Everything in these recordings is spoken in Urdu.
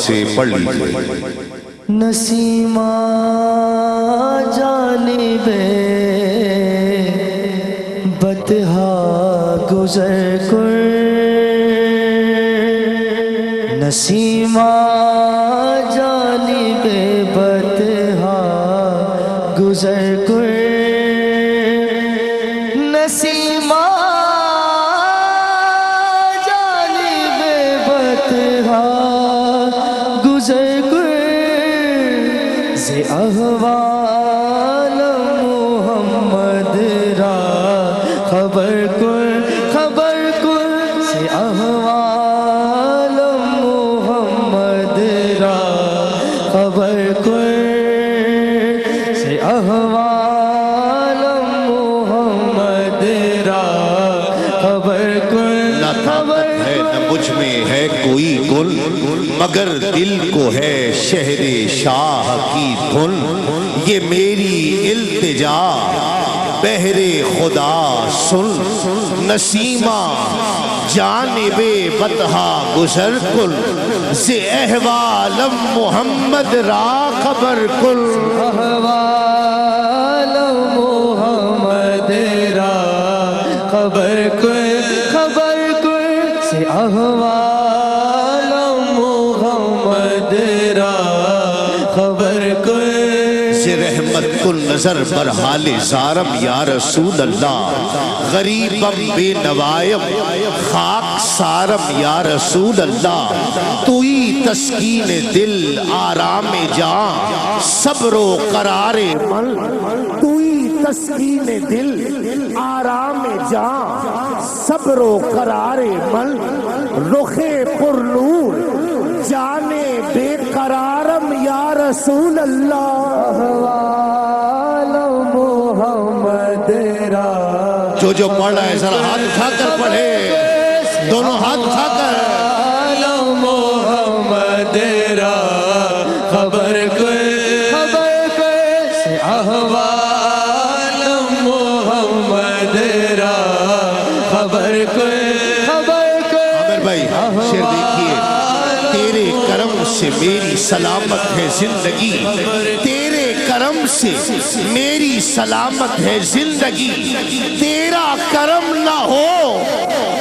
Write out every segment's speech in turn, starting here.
سے پڑھ لیجئے۔ نسیمہ جانب بطحا گزر کر، نسیمہ جانب بطحا گزر کر، نسیمہ جانب بطحا گزر کر، احوال محمد را خبر کن، خبر کن سے احوال محمد را خبر کن، سے احوال محمد را خبر کن۔ نہ طاقت ہے نہ مجھ میں ہے کوئی گل، مگر دل کو ہے شہر شاہ کی دھن، یہ میری التجا بہر خدا سن، نسیمہ جانب بطحا گزر کن، ز احوالم محمد را خبر کن، احوال محمد را خبر کن، خبر کن سے احوال محمد را خبر کن۔ رحمت کن نظر بر حال زارم یا رسول اللہ، غریبم بے نوائم خاک سارم یا رسول اللہ، توئی تسکین دل آرام جان صبر و قرار من، توئی تسکین دل آرام جان صبر و قرار من، رخ پر نور جانے بے قرارم یا رسول اللہ، احوال محمد را جو پڑھ رہا ہے ذرا ہاتھ اٹھا کر پڑھے، دونوں ہاتھ اٹھا کر، احوال محمد را خبر کن، خبر کن سے احوال محمد را خبر کن، خبر کن۔ عامر بھائی شعر دیکھیے، تیرے کرم سے میری سلامت ہے زندگی، تیرے کرم سے میری سلامت ہے زندگی، تیرا کرم نہ ہو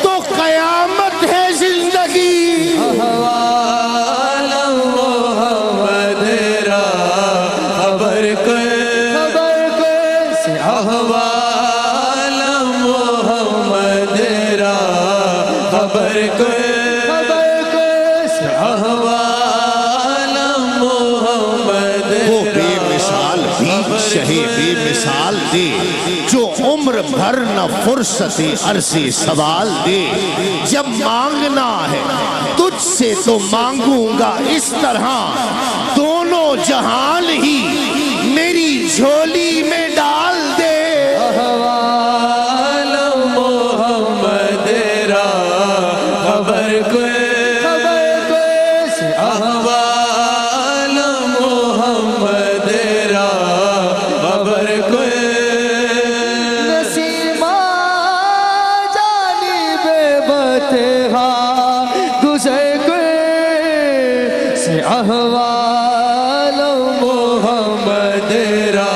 تو قیامت ہے زندگی، احوال محمد را خبر کن، خبر کن سے احوال محمد را خبر کن، خبر کن سے احوال محمد وہ بے مثال بھی شہ بے مثال دے، جو عمر بھر نہ فرصت عرض سوال دے، جب مانگنا ہے تجھ سے تو مانگوں گا اس طرح، دونوں جہان ہی میری جھولی میں ڈال دے، احوال محمد را خبر کن، خبر کن سے احوال محمد را خبر کن، نسیمہ جانب بطحا گزر کن، سے احوال محمد را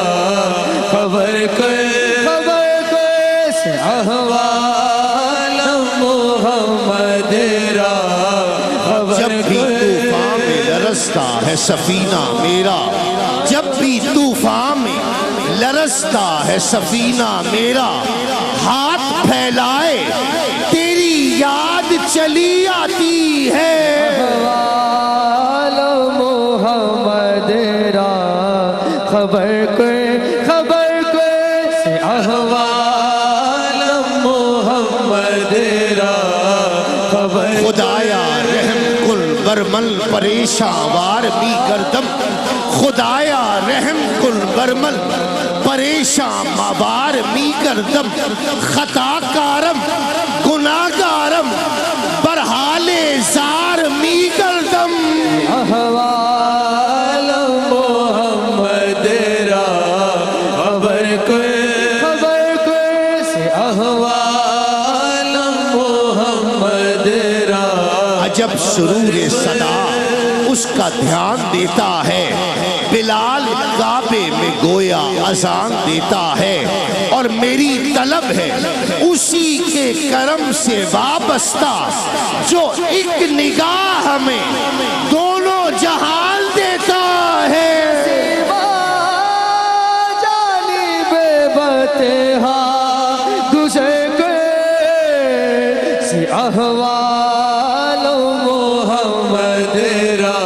خبر کن، خبر کن سے احوال محمد را خبر جب بھی کن۔ طوفان میں لرزتا ہے سفینہ میرا، جب بھی طوفان میں لرزتا ہے سفینہ میرا، ہاتھ پھیلائے تیری یاد چلی آتی ہے، احوال محمد را خبر کن، خبر کن سے احوال محمد را خبر کن۔ خدایا رحم کن برمل پریشان وار بھی گردم، خدایا رحم کن برمل پریشان مابار می گردم، خطا کارم گناہ گارم برحال زار می گردم، احوال محمد را خبر کن، خبر کن سے احوال محمد را عجب سرور صدا اس کا دھیان دیتا ہے، بلال کعبے میں گویا اذان دیتا ہے، اور میری طلب ہے اسی کے کرم سے وابستہ جو ایک نگاہ میں دونوں جہان دیتا ہے۔ جانب بتہا تجھے سے احوال محمد را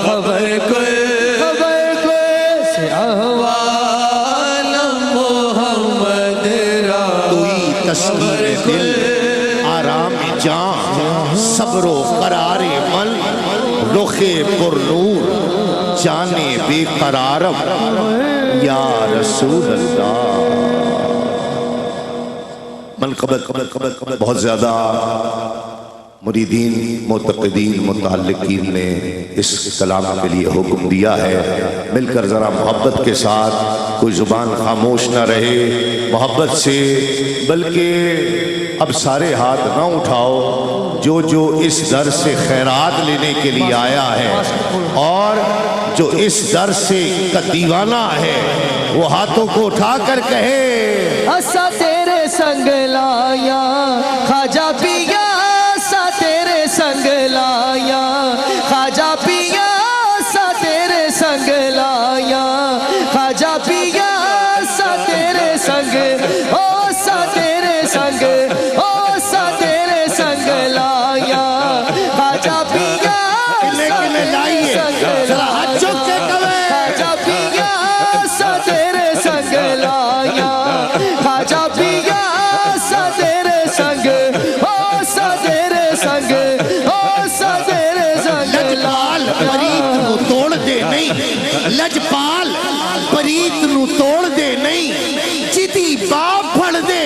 خبر سے احوال محمد را توئی تسکین دل، آرام جان، صبر و قرار من، رخ پر نور، جانے بے قرارم، یا رسول اللہ۔ منقبت بہت زیادہ مریدین، معتقدین، متعلقین نے اس کلام کے لیے حکم دیا ہے، مل کر ذرا محبت کے ساتھ، کوئی زبان خاموش نہ رہے، محبت سے، بلکہ اب سارے ہاتھ نہ اٹھاؤ، جو اس در سے خیرات لینے کے لیے آیا ہے اور جو اس در سے کا دیوانہ ہے، وہ ہاتھوں کو اٹھا کر کہے اسا تیرے سنگ لایا خواجہ پیا، اسا تیرے سنگ لایا خواجہ پیا، اسا تیرے سنگ لایا خواجہ پیا، اسا تیرے سنگ، او اسا تیرے سنگ، او اسا تیرے سنگ لایا خواجہ پیا، لیکن لائیے ذرا ہاتھ چوک کے کہے خواجہ پیا، اسا تیرے سنگ لایا خواجہ پیا، اسا تیرے سنگ، او اسا تیرے سنگ، او اسا تیرے سنگ لجپال پریت نو توڑ دے نہیں، لجپال پریت نو توڑ دے نہیں، جیتی باپ پھڑ دے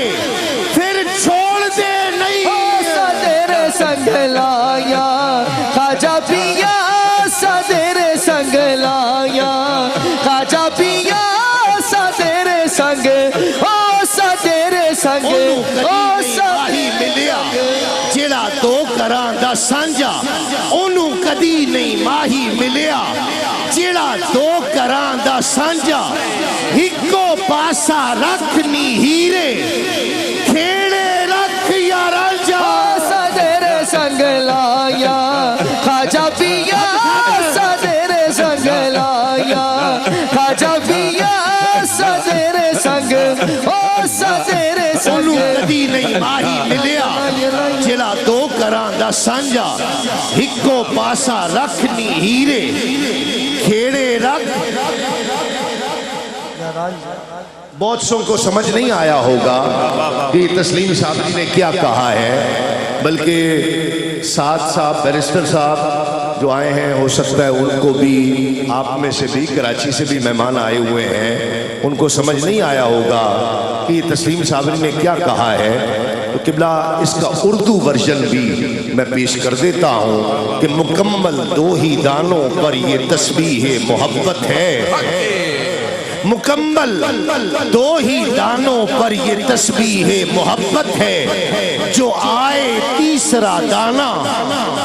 پھر چھوڑ دے نہیں۔ اسا تیرے سنگ لایا خواجہ پیا، اسا تیرے سنگ لایا خواجہ پیا، اسا تیرے سنگ، او اسا تیرے سنگ، او اسا ماہی ملیا جیڑا دو کراں دا سانجا، انہوں کدی نہیں ماہی ملیا جیڑا دو کراں دا سانجا، ہکو پاسا رکھنی ہیرے کھیڑے رکھ یا رانجا۔ اسا تیرے سنگ لایا خواجہ پیا، اسا تیرے سنگ لایا خواجہ پیا، اسا تیرے سنگ، او اسا تیرے سنگ، انہوں کدی نہیں ماہی ملیا جیڑا دو کراں دا سانجا، ہکو پاسا رکھنی ہیرے کھیڑے رکھ۔ بہت سوں کو سمجھ نہیں آیا ہوگا کہ تسلیم صاحب نے کیا کہا ہے، بلکہ ساتھ صاحب، بیرسٹر صاحب جو آئے ہیں، ہو سکتا ہے ان کو بھی، آپ میں سے بھی، کراچی سے بھی مہمان آئے ہوئے ہیں، ان کو سمجھ نہیں آیا ہوگا کہ تسلیم صاحب نے کیا کہا ہے۔ تو قبلہ اس کا اردو ورژن بھی میں پیش کر دیتا ہوں کہ مکمل دو ہی دانوں پر یہ تسبیح محبت ہے، مکمل دو ہی دانوں پر یہ تسبیح محبت ہے، جو آئے تیسرا دانہ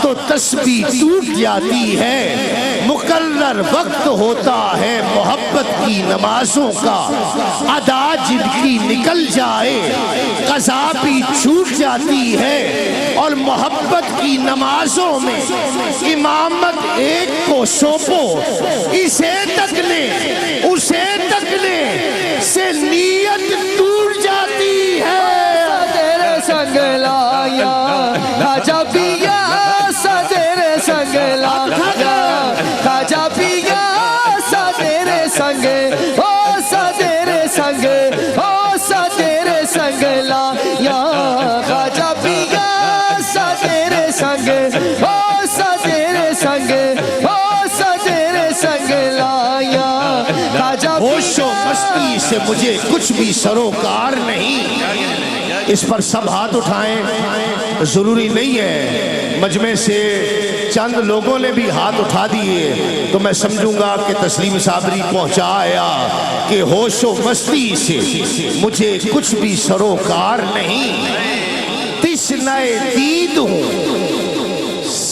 تو تسبیح ٹوٹ جاتی ہے، مقرر وقت ہوتا ہے محبت کی نمازوں کا، ادا جن کی نکل جائے قضا بھی چھوٹ جاتی ہے، اور محبت کی نمازوں میں امامت ایک کو سونپو، اسے تکنے اسے تکنے سے نیت ٹوٹ جاتی ہے۔ تیرے سنگ لایا خواجہ پیا، اسا تیرے سنگ لایا خواجہ پیا، اسا تیرے سنگ، او اسا تیرے سنگ، او اسا تیرے سنگ لایا خواجہ پیا، اسا تیرے سنگ، او اسا تیرے سنگ، او اسا تیرے سنگ لایا خواجہ ہوش و مستی سے مجھے کچھ بھی سروکار نہیں، اس پر سب ہاتھ اٹھائیں، ضروری نہیں ہے، مجمع سے چند لوگوں نے بھی ہاتھ اٹھا دیے تو میں سمجھوں گا کہ تسلیم صابری پہنچایا کہ ہوش و مستی سے مجھے کچھ بھی سروکار نہیں، تشنہ دید ہوں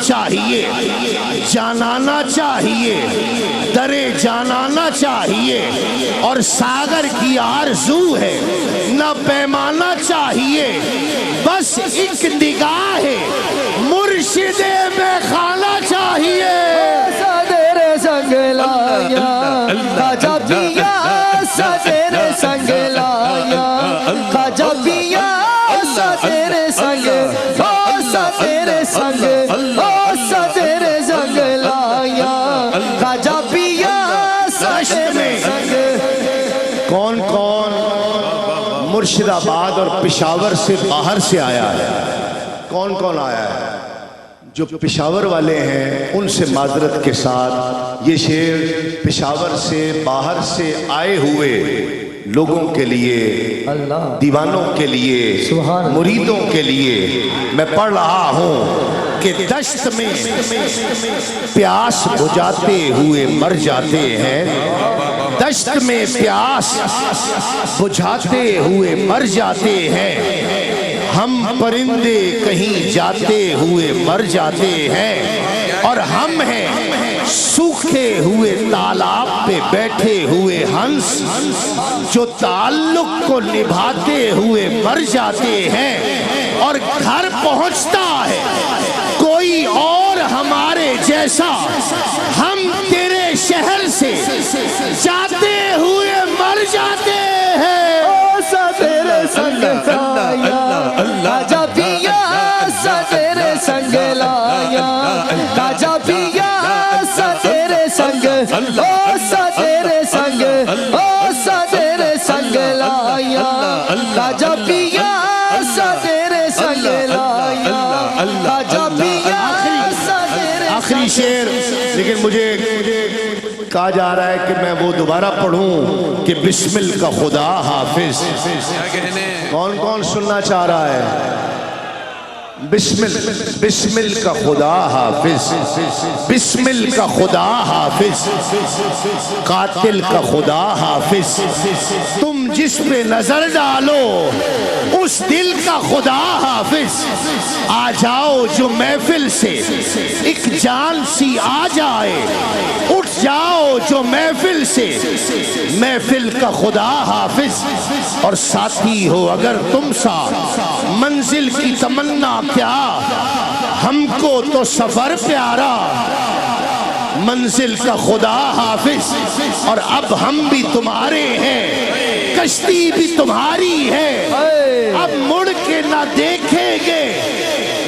چاہیے، جانانا چاہیے، درے جانانا چاہیے، اور ساگر کی آرزو ہے نہ پیمانا چاہیے، بس ایک نگاہ ہے مرشد میں خانہ چاہیے۔ صدر سنگ لایا خواجہ پیا، صدر سنگ لایا خواجہ پیا، صدر سنگ، او صدر سنگ، او صدر سنگ لایا خواجہ پیا، صدر سنگ۔ کون کون مرشد آباد اور پشاور سے باہر سے آیا ہے؟ کون کون آیا ہے؟ جو پشاور والے ہیں ان سے معذرت کے ساتھ یہ شعر پشاور سے باہر سے آئے ہوئے لوگوں کے لیے، دیوانوں کے لیے، مریدوں کے لیے میں پڑھ رہا ہوں کہ دشت میں پیاس بجھاتے ہوئے مر جاتے ہیں، دشت میں پیاس بجھاتے ہوئے مر جاتے ہیں، ہم پرندے کہیں جاتے ہوئے مر جاتے ہیں، اور ہم ہیں سوکھے ہوئے تالاب پہ بیٹھے ہوئے ہنس جو تعلق کو نبھاتے ہوئے مر جاتے ہیں، اور گھر پہنچتا ہے کوئی اور ہمارے جیسا، ہم تیرے شہر سے جاتے ہوئے مر جاتے ہیں۔ او صدر سنگ لایا خواجہ پیا، صدر سنگ لایا خواجہ پیا، صدر سنگ، او صدر سنگ، او صدر سنگ لایا خواجہ پیا، صدر سنگ لایا خواجہ پیا، صدر۔ آخری شعر، لیکن مجھے کہا جا رہا ہے کہ میں وہ دوبارہ پڑھوں کہ بسمل کا خدا حافظ۔ کون کون سننا چاہ رہا ہے؟ بسمل کا خدا حافظ، بسمل کا خدا حافظ، قاتل کا خدا حافظ، تم جس پہ نظر ڈالو اس دل کا خدا حافظ، آ جاؤ جو محفل سے ایک جان سی آ جائے، اٹھ جاؤ جو محفل سے محفل کا خدا حافظ، اور ساتھی ہو اگر تم سا منزل کی تمنا کیا، ہم کو تو سفر پیارا منزل کا خدا حافظ، اور اب ہم بھی تمہارے ہیں کشتی بھی تمہاری ہے، اب مڑ کے نہ دیکھیں گے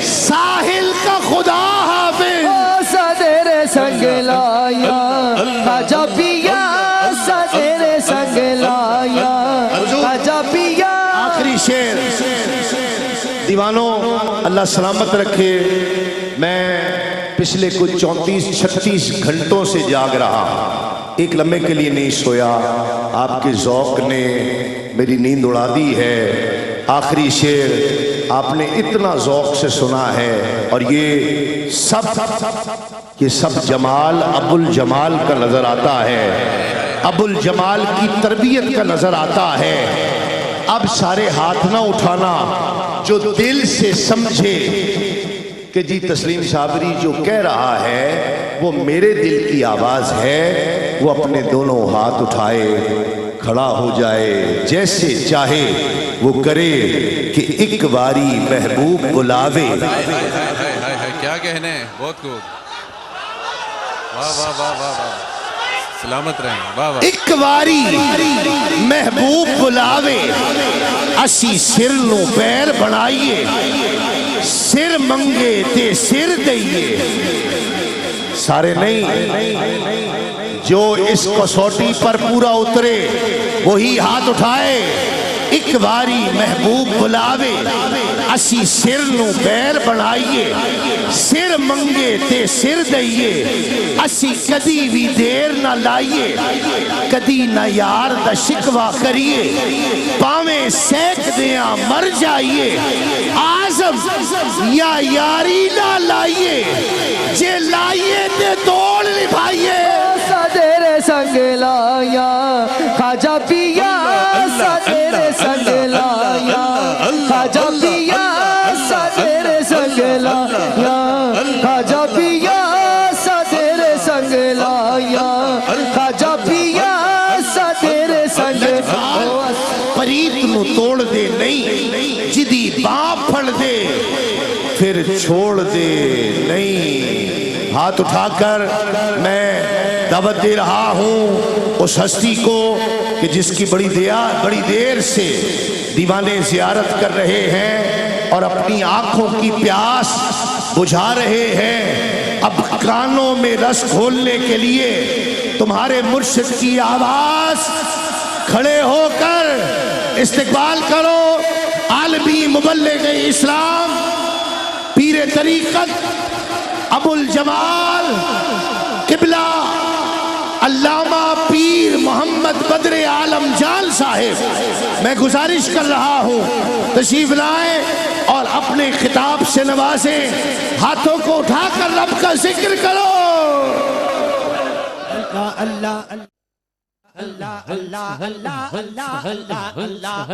ساحل کا خدا حافظ۔ صدر سنگ لایا خواجہ پیا، صدر سنگ لایا خواجہ پیا۔ آخری شعر، دیوانوں اللہ سلامت رکھے، میں پچھلے کچھ 34-36 گھنٹوں سے جاگ رہا، ایک لمحے کے لیے نہیں سویا، آپ کے ذوق نے میری نیند اڑا دی ہے۔ آخری شعر آپ نے اتنا ذوق سے سنا ہے، اور یہ سب جمال ابو الجمال کا نظر آتا ہے، ابو الجمال کی تربیت کا نظر آتا ہے۔ اب سارے ہاتھ نہ اٹھانا جو دل سے سمجھے کہ جی تسلیم صابری جو کہہ رہا ہے وہ میرے دل کی آواز ہے، وہ اپنے دونوں ہاتھ اٹھائے کھڑا ہو جائے، جیسے چاہے وہ کرے کہ ایک باری محبوب بلاوے۔ کیا کہنے، بہت خوب، واہ واہ واہ واہ واہ، سلامت رہیں، واہ واہ۔ ایک باری محبوب بلاوے، اسی سر نو پیر بنائیے، سر منگے تے سر دئیے، سارے نہیں، جو اس کسوٹی پر پورا اترے وہی ہاتھ اٹھائے۔ ایک باری محبوب بلاوے، اسی سر نو پیر بنائیے، سر منگے تے سر دئیے، اسی کدی بھی دیر نہ لائیے، کدی نہ یار دا شکوا کریے، پاویں سیک دیاں مر جائیے، آزم یا یاری نہ لائیے، جے لائیے تے دوڑ نبھائیے۔ صدر سنگ لایا خواجہ پیا، صدر سنگ لایا خواجہ پیا، صدر سنگ لایا نو توڑ دے نہیں جدی باں پھڑ دے پھر چھوڑ دے نہیں. ہاتھ اٹھا کر میں دعوت دے رہا ہوں اس ہستی کو کہ جس کی بڑی دیر سے دیوانے زیارت کر رہے ہیں اور اپنی آنکھوں کی پیاس بجھا رہے ہیں. اب کانوں میں رس گھولنے کے لیے تمہارے مرشد کی آواز کھڑے ہو کر استقبال کرو. عالمی مبلغ اسلام پیر طریقت ابو الجمال قبلہ علامہ پیر محمد بدر عالم جان صاحب، میں گزارش کر رہا ہوں تشریف لائیں اور اپنے خطاب سے نوازیں. ہاتھوں کو اٹھا کر رب کا ذکر کرو. اللہ اللہ اللہ اللہ اللہ اللہ اللہ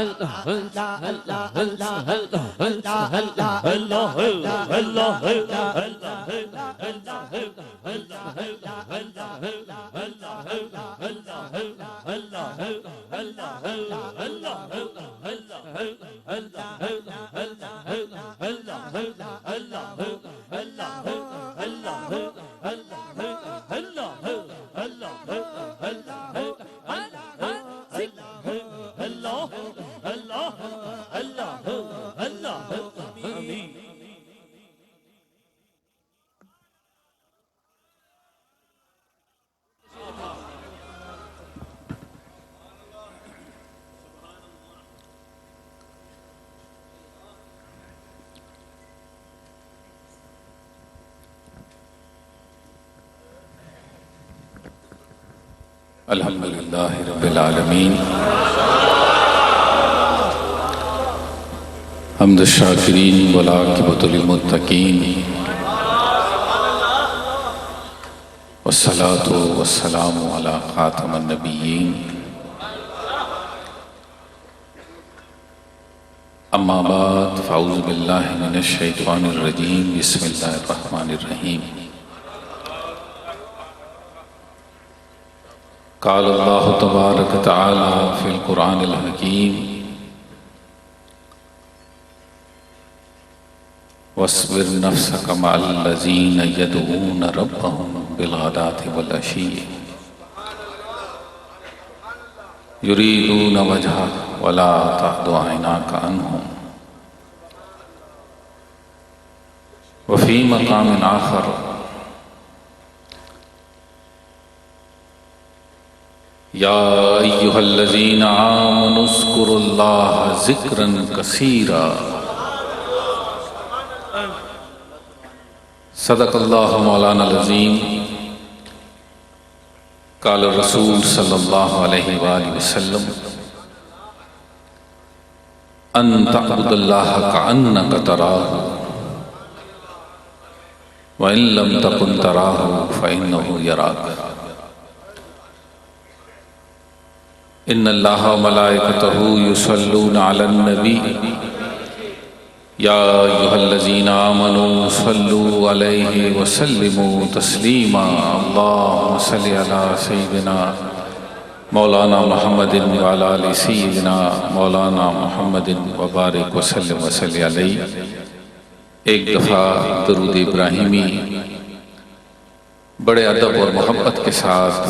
الحمدللہ رب العالمین. حمد الشاکرین والعاقبۃ للمتقین والصلاة والسلام علی خاتم النبیین. اما بعد فاعوذ باللہ من الشیطان الرجیم. بسم اللہ الرحمن الرحیم. قال اللہ تبارک تعالی فی القرآن الحکیم واصبر نفسک مع الذین یدعون ربهم بالغداة والعشی یریدون وجہہ ولا تعد عیناک عنہم وفی مقام آخر یا ایہا الذین آمنوا اذکروا اللہ ذکرا کثیرا. صدق اللہ مولانا العظیم. قال الرسول صلی اللہ علیہ وآلہ وسلم ان تعبد اللہ کأنک تراہ وإن لم تکن تراہ فإنہ یراک. ان اللہ وملائکتہ یصلون علی النبی یا ایہا الذین آمنوا صلوا علیہ وسلموا تسلیما. اللہم صلی علی سیدنا مولانا محمد وعلی آل سیدنا مولانا محمد وبارک وسلم وصلی علیہ. ایک دفعہ درود ابراہیمی بڑے ادب اور محبت کے ساتھ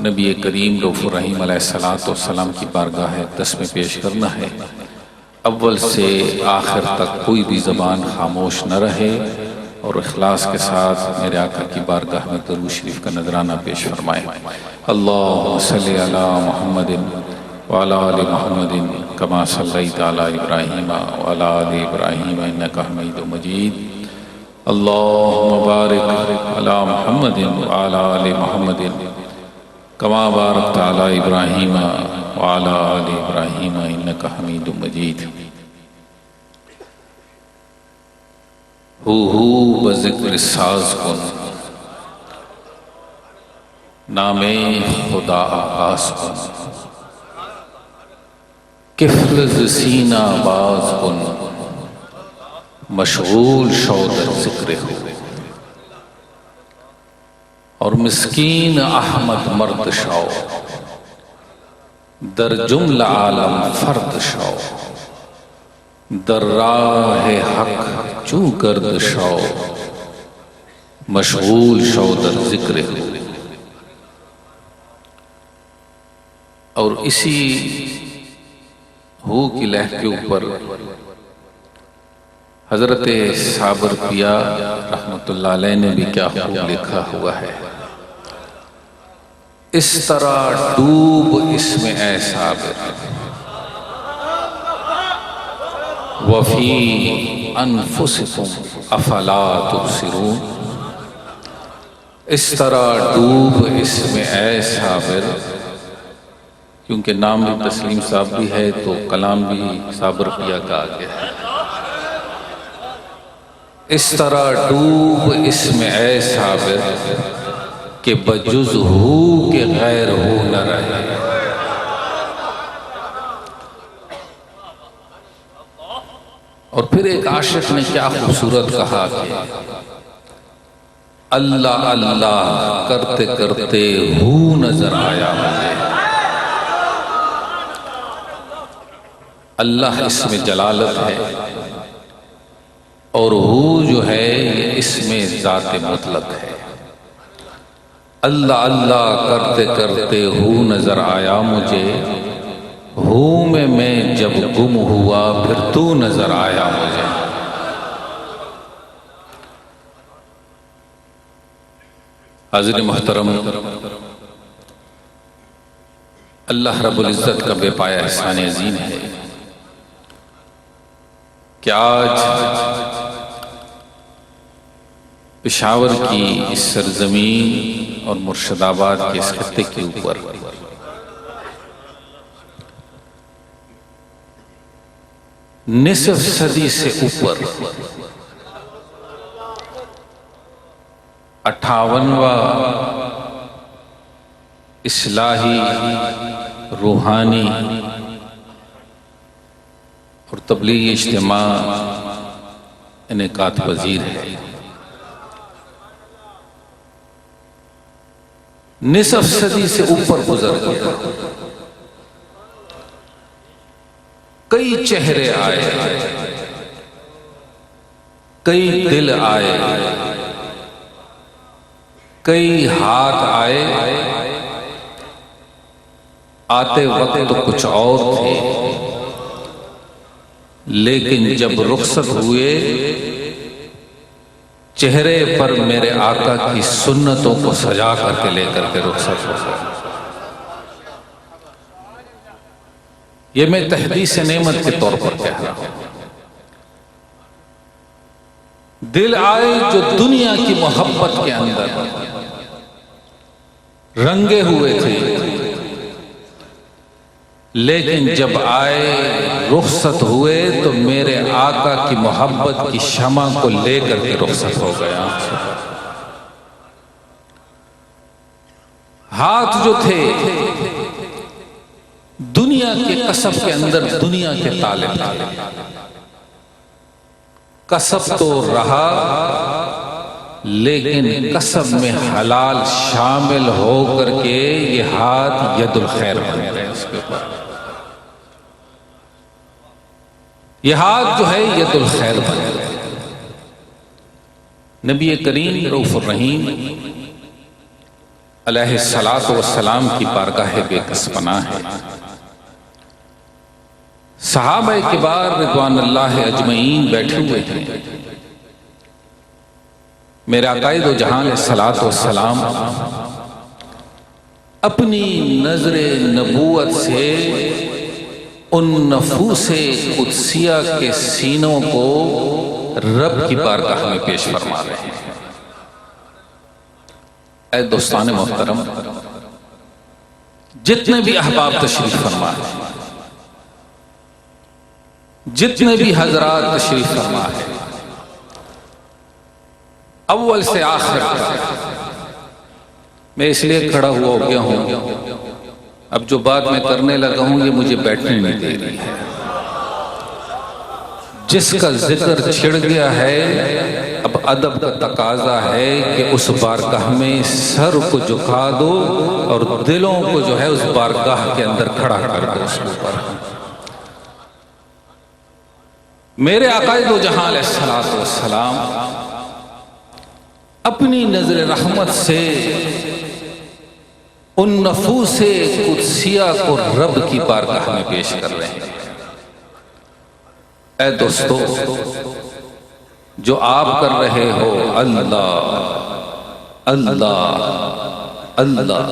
نبی کریم رؤوف الرحیم علیہ السلام کی بارگاہ اقدس میں پیش کرنا ہے. اول سے آخر تک کوئی بھی زبان خاموش نہ رہے اور اخلاص کے ساتھ میرے آقا کی بارگاہ میں درود شریف کا نذرانہ پیش فرمائیں. اللہم صلی علی محمد وعلی آل محمد کما صلیت علی ابراہیم وعلی آل ابراہیم انک حمید مجید. اللہم بارک علی محمد وعلی آل محمد کما بارکت علی ابراہیم وعلی آل ابراہیم انک حمید مجید. ہو بذکر ساز کن نام خدا آغاز کن. کفل ز سینہ باز کن مشغول شودر ذکر ہو. اور مسکین احمد مرد شاو در جملہ عالم فرد شو، در راہ حق چو گرد شو، مشغول شو در ذکر ہو۔ اور اسی ہو کی لہر کے اوپر حضرت صابر پیا رحمت اللہ علیہ نے بھی کیا خوب لکھا ہوا ہے، اس طرح ڈوب اس میں اے صابر، وفی انفسکم افلا تبصرون، اس طرح ڈوب اس میں اے صابر، کیونکہ نام بھی تسلیم صاحب بھی ہے تو کلام بھی صابر پیا کا آگے ہے۔ اس طرح ڈوب اس میں اے صابر کہ بجز ہو کے غیر ہو نہ رہے۔ اور پھر ایک عاشق نے کیا خوبصورت کہا کہ اللہ اللہ کرتے کرتے ہو نظر آیا مجھے۔ اللہ اس میں جلالت ہے اور ہو جو ہے یہ اس میں ذات مطلق ہے۔ اللہ اللہ کرتے کرتے ہو نظر آیا مجھے، ہوں میں جب گم ہوا پھر تو نظر آیا مجھے۔ حاضرین محترم، اللہ رب العزت کا بے پایا احسان عظیم ہے کہ آج پشاور کی اس سرزمین اور مرشد آباد کے اس خطے کے اوپر نصف صدی سے اوپر 58واں اصلاحی روحانی اور تبلیغی اجتماع انعقاد پذیر ہے۔ نصف صدی سے اوپر گزر گیا، کئی چہرے آئے، کئی دل آئے، کئی ہاتھ آئے، آتے وقت تو کچھ اور تھے، لیکن جب رخصت ہوئے چہرے پر میرے آقا کی سنتوں کو سجا کر کے لے کر کے رخصت ہو گئے۔ یہ میں تحدیث نعمت کے طور پر کہہ رہا ہوں۔ دل آئے جو دنیا کی محبت کے اندر رنگے ہوئے تھے، لیکن جب آئے رخصت ہوئے تو میرے آقا کی محبت کی شمع کو لے کر کے رخصت ہو گیا۔ ہاتھ جو تھے دنیا کے کسب کے اندر دنیا کے طالب تھے، کسب تو رہا لیکن کسب میں حلال شامل ہو کر کے یہ ہاتھ ید الخیر بن گئے۔ اس کے اوپر یہ ہاتھ جو ہے ید الخیر بن گئے۔ نبی کریم رؤوف الرحیم علیہ الصلاۃ والسلام کی بارگاہ بے کس پناہ ہے۔ صحابہ کبار رضوان اللہ اجمعین بیٹھے ہوئے ہیں۔ میرے آقا دو جہاں علیہ الصلاۃ والسلام اپنی نظر نبوت سے ان نفوس قدسیہ کے سینوں کو رب کی بارگاہ میں پیش فرما رہے ہیں۔ اے دوستان محترم، جتنے بھی احباب تشریف فرما ہے، جتنے بھی حضرات تشریف فرما ہے، اول سے آخر تک میں اس لیے کھڑا ہوا ہو گیا ہوں، اب جو بات میں کرنے لگا ہوں یہ مجھے بیٹھنے نہیں دے رہی ہے۔ جس کا ذکر چھڑ گیا ہے اب ادب کا تقاضا ہے کہ اس بارگاہ میں سر کو جھکا دو اور دلوں کو جو ہے اس بارگاہ کے اندر کھڑا کر دو اس کے اوپر۔ میرے آقا دو جہاں علیہ السلام اپنی نظر رحمت سے ان نفوس قدسیہ کو رب کی بارگاہ میں پیش کر رہے ہیں۔ اے دوستو، جو آپ کر رہے ہو اللہ اللہ اللہ،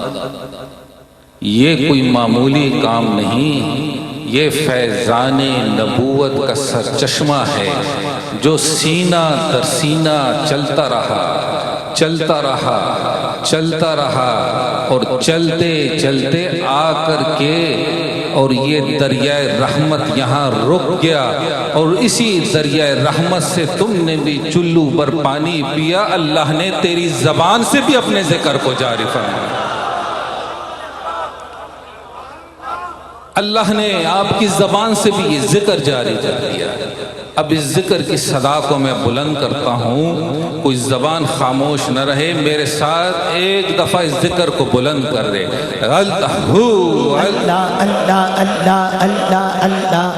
یہ کوئی معمولی کام نہیں، یہ فیضان نبوت کا سرچشمہ ہے جو سینہ در سینہ چلتا رہا چلتا رہا چلتا رہا اور چلتے چلتے آ کر کے اور یہ دریائے رحمت یہاں رک گیا، اور اسی دریائے رحمت سے تم نے بھی چلو پر پانی پیا۔ اللہ نے تیری زبان سے بھی اپنے ذکر کو جاری فرمایا، اللہ نے آپ کی زبان سے بھی یہ ذکر جاری کر دیا۔ اب اس ذکر کی صدا کو میں بلند کرتا ہوں، کوئی زبان خاموش نہ رہے، میرے ساتھ ایک دفعہ اس ذکر کو بلند کر دے۔ اللہ اللہ اللہ اللہ اللہ اللہ۔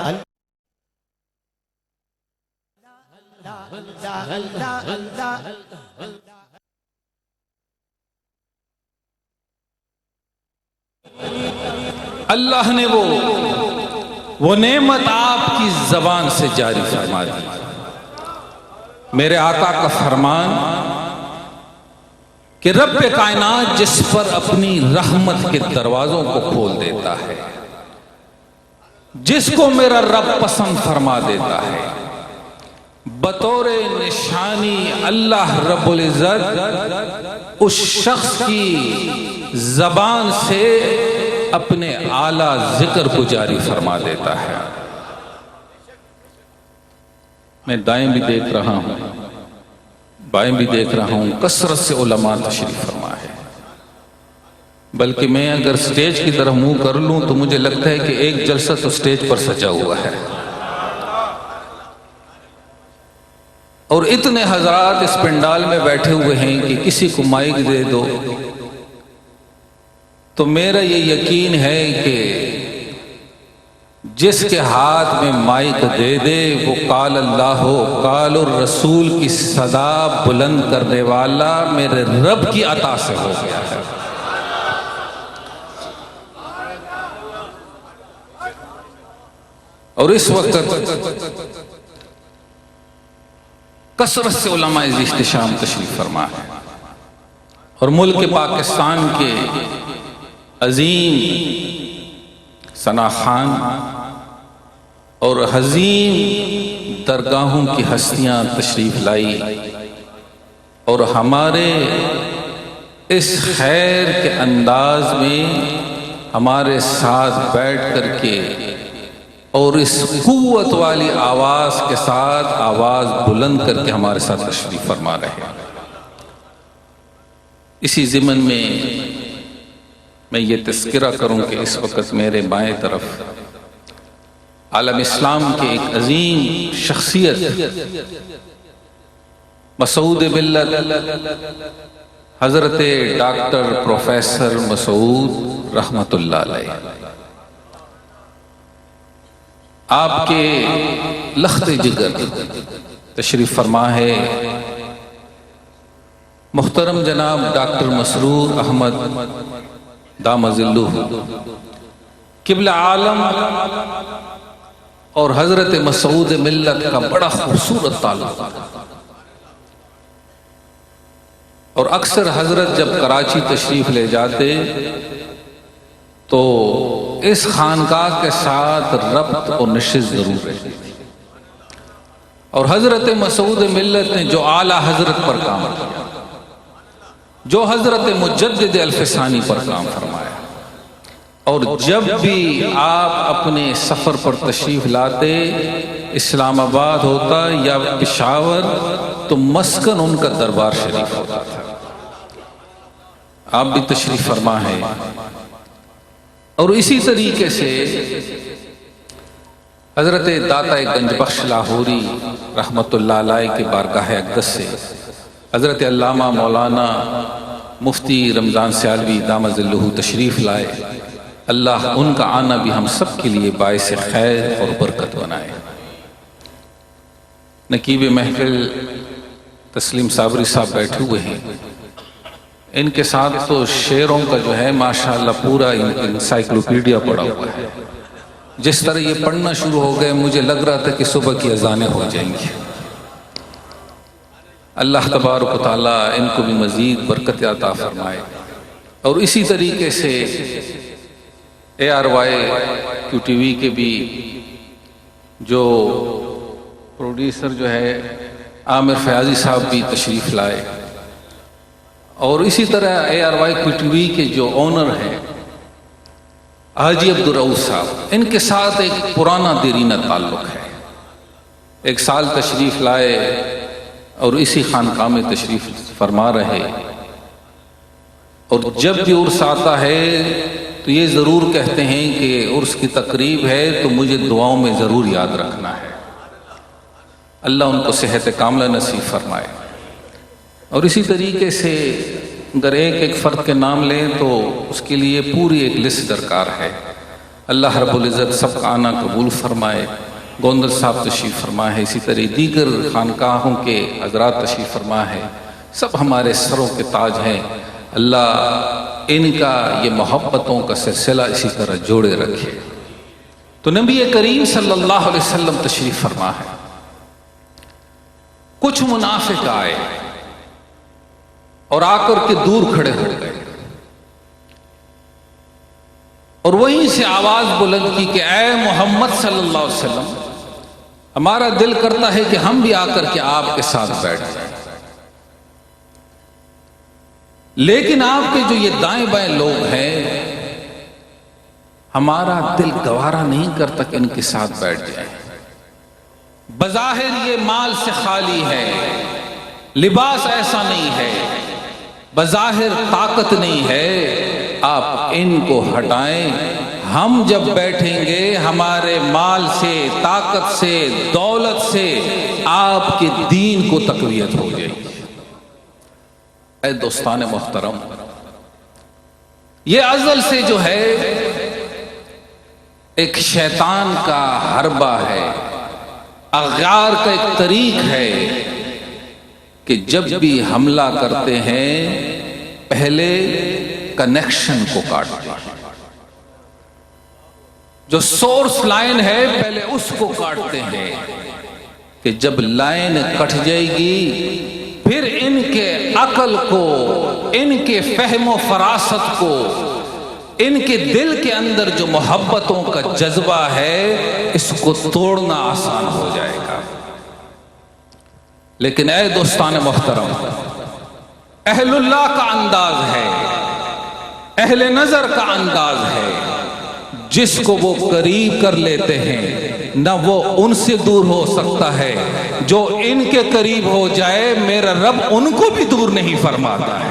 اللہ نے وہ نعمت آپ کی زبان سے جاری فرما دی۔ میرے آقا کا فرمان کہ رب کائنات جس پر اپنی رحمت کے دروازوں کو کھول دیتا ہے، جس کو میرا رب پسند فرما دیتا ہے، بطور نشانی اللہ رب العزت اس شخص کی زبان سے اپنے اعلیٰ ذکر کو جاری فرما دیتا ہے۔ میں دائیں بھی دیکھ رہا ہوں، بائیں بھی دیکھ رہا ہوں، کثرت سے علماء تشریف فرما ہے، بلکہ میں اگر سٹیج کی طرف منہ کر لوں تو مجھے لگتا ہے کہ ایک جلسہ تو سٹیج پر سجا ہوا ہے، اور اتنے حضرات اس پنڈال میں بیٹھے ہوئے ہیں کہ کسی کو مائک دے دو تو میرا یہ یقین ہے کہ جس کے ہاتھ میں مائک دے دے وہ قال اللہ قال الرسول کی صدا بلند کرنے والا میرے رب کی عطا سے ہو گیا ہے۔ اور اس وقت کثرت سے علماء احتشام تشریف فرما ہے، اور ملک پاکستان کے عظیم ثنا خان اور عظیم درگاہوں کی ہستیاں تشریف لائی، اور ہمارے اس خیر کے انداز میں ہمارے ساتھ بیٹھ کر کے اور اس قوت والی آواز کے ساتھ آواز بلند کر کے ہمارے ساتھ تشریف فرما رہے ہیں۔ اسی ضمن میں یہ تذکرہ کروں کہ اس وقت میرے بائیں طرف عالم اسلام کے ایک عظیم شخصیت مسعود ملت حضرت ڈاکٹر پروفیسر مسعود رحمت اللہ علیہ، آپ کے لخت جگر تشریف فرما ہے محترم جناب ڈاکٹر مسرور احمد دام ظلہ قبلہ عالم اور حضرت مسعود ملت کا بڑا خوبصورت تعلق، اور اکثر حضرت جب کراچی تشریف لے جاتے تو اس خانقاہ کے ساتھ ربط و نشست ضرور ہے، اور حضرت مسعود ملت نے جو اعلیٰ حضرت پر کام کیا، جو حضرت مجدد الفسانی پر کام فرمایا، اور جب بھی آپ اپنے سفر پر تشریف لاتے، اسلام آباد ہوتا یا پشاور، تو مسکن ان کا دربار شریف ہوتا تھا۔ آپ بھی تشریف فرما ہے، اور اسی طریقے سے حضرت داتا گنج بخش لاہوری رحمت اللہ علیہ کی بارگاہ اقدس سے حضرت علامہ مولانا مفتی رمضان سیالوی دامت ظلہ تشریف لائے، اللہ ان کا آنا بھی ہم سب کے لیے باعث خیر اور برکت بنائے۔ نقیب محفل تسلیم صابری صاحب بیٹھے ہوئے ہیں، ان کے ساتھ تو شعروں کا جو ہے ماشاءاللہ پورا انسائکلوپیڈیا پڑا ہوا ہے۔ جس طرح یہ پڑھنا شروع ہو گئے مجھے لگ رہا تھا کہ صبح کی اذانیں ہو جائیں گی۔ اللہ تبارک و تعالیٰ ان کو بھی مزید برکت عطا فرمائے، اور اسی طریقے سے ARY QTV کے بھی جو پروڈیوسر جو ہے عامر فیاضی صاحب بھی تشریف لائے، اور اسی طرح ARY QTV کے جو اونر ہیں حاجی عبدالرؤوف صاحب، ان کے ساتھ ایک پرانا دیرینہ تعلق ہے۔ ایک سال تشریف لائے اور اسی خانقاہ میں تشریف فرما رہے، اور جب بھی عرس آتا ہے تو یہ ضرور کہتے ہیں کہ عرس کی تقریب ہے تو مجھے دعاؤں میں ضرور یاد رکھنا ہے۔ اللہ ان کو صحت کاملہ نصیب فرمائے۔ اور اسی طریقے سے اگر ایک ایک فرد کے نام لیں تو اس کے لیے پوری ایک لسٹ درکار ہے۔ اللہ رب العزت سب کا آنا قبول فرمائے۔ گوندل صاحب تشریف فرما ہے، اسی طرح دیگر خانقاہوں کے حضرات تشریف فرما ہے، سب ہمارے سروں کے تاج ہیں۔ اللہ ان کا یہ محبتوں کا سلسلہ اسی طرح جوڑے رکھے۔ تو نبی کریم صلی اللہ علیہ وسلم تشریف فرما ہے۔ کچھ منافق آئے اور آ کر کے دور کھڑے ہو گئے، اور وہیں سے آواز بلند کی کہ اے محمد صلی اللہ علیہ وسلم، ہمارا دل کرتا ہے کہ ہم بھی آ کر کے آپ کے ساتھ بیٹھ جائیں، لیکن آپ کے جو یہ دائیں بائیں لوگ ہیں ہمارا دل گوارا نہیں کرتا کہ ان کے ساتھ بیٹھ جائیں۔ بظاہر یہ مال سے خالی ہے، لباس ایسا نہیں ہے، بظاہر طاقت نہیں ہے، آپ ان کو ہٹائیں، ہم جب بیٹھیں گے ہمارے مال سے، طاقت سے، دولت سے آپ کے دین کو تقویت ہو جائے گی۔ اے دوستان محترم، یہ ازل سے جو ہے ایک شیطان کا حربہ ہے، اغیار کا ایک طریق ہے کہ جب بھی حملہ کرتے ہیں پہلے کنیکشن کو کاٹتے ہیں، جو سورس لائن ہے پہلے اس کو کاٹتے ہیں، کہ جب لائن کٹ جائے گی پھر ان کے عقل کو، ان کے فہم و فراست کو، ان کے دل کے اندر جو محبتوں کا جذبہ ہے اس کو توڑنا آسان ہو جائے گا۔ لیکن اے دوستان محترم، اہل اللہ کا انداز ہے، اہل نظر کا انداز ہے، جس کو وہ قریب کر لیتے ہیں نہ وہ ان سے دور ہو سکتا ہے، جو ان کے قریب ہو جائے میرا رب ان کو بھی دور نہیں فرماتا ہے۔